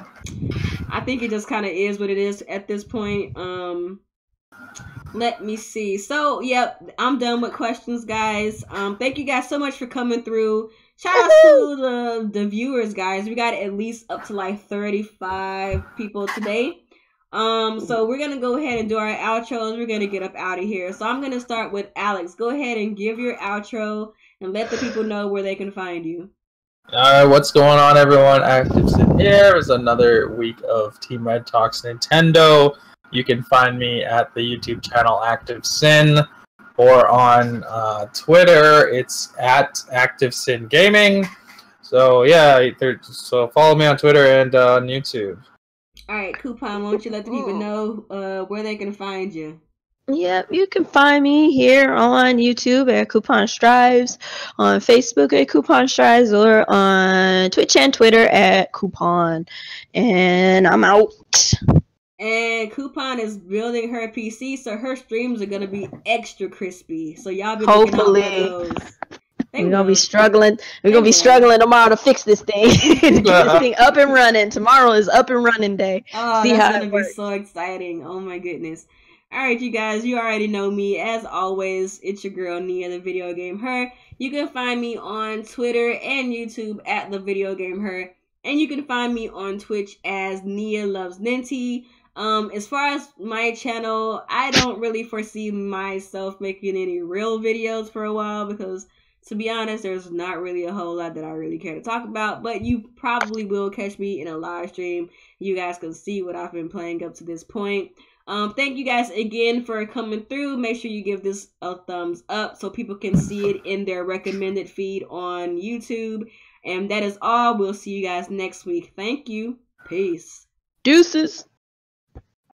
I think it just kind of is what it is at this point. Let me see. So, yep, I'm done with questions, guys. Thank you guys so much for coming through. Shout out to the viewers, guys. We got at least up to like 35 people today. So we're gonna go ahead and do our outros. We're gonna get up out of here. So I'm gonna start with Alex. Go ahead and give your outro and let the people know where they can find you. Alright, what's going on, everyone? Active Sin here is another week of Team Red Talks Nintendo. You can find me at the YouTube channel Active Sin. Or on Twitter, it's at ActiveSin Gaming. So yeah, so follow me on Twitter and on YouTube. All right, Kuuppon, won't you let the people know where they can find you? Yep, you can find me here on YouTube at Kuuppon Stives, on Facebook at Kuuppon Stives, or on Twitch and Twitter at Kuuppon. And I'm out. And Kuuppon is building her PC, so her streams are gonna be extra crispy. So y'all be looking out for those. We're gonna be struggling. We're gonna be struggling tomorrow to fix this thing. Get this thing up and running. Tomorrow is up and running day. Oh, see that's gonna be so exciting. Oh my goodness. Alright, you guys, you already know me. As always, it's your girl Nia, TheVideoGamHer. You can find me on Twitter and YouTube at TheVideoGamHer. And you can find me on Twitch as Nia Loves Ninty. As far as my channel, I don't really foresee myself making any real videos for a while because, to be honest, there's not really a whole lot that I really care to talk about, but you probably will catch me in a live stream. You guys can see what I've been playing up to this point. Thank you guys again for coming through. Make sure you give this a thumbs up so people can see it in their recommended feed on YouTube. And that is all. We'll see you guys next week. Thank you. Peace. Deuces.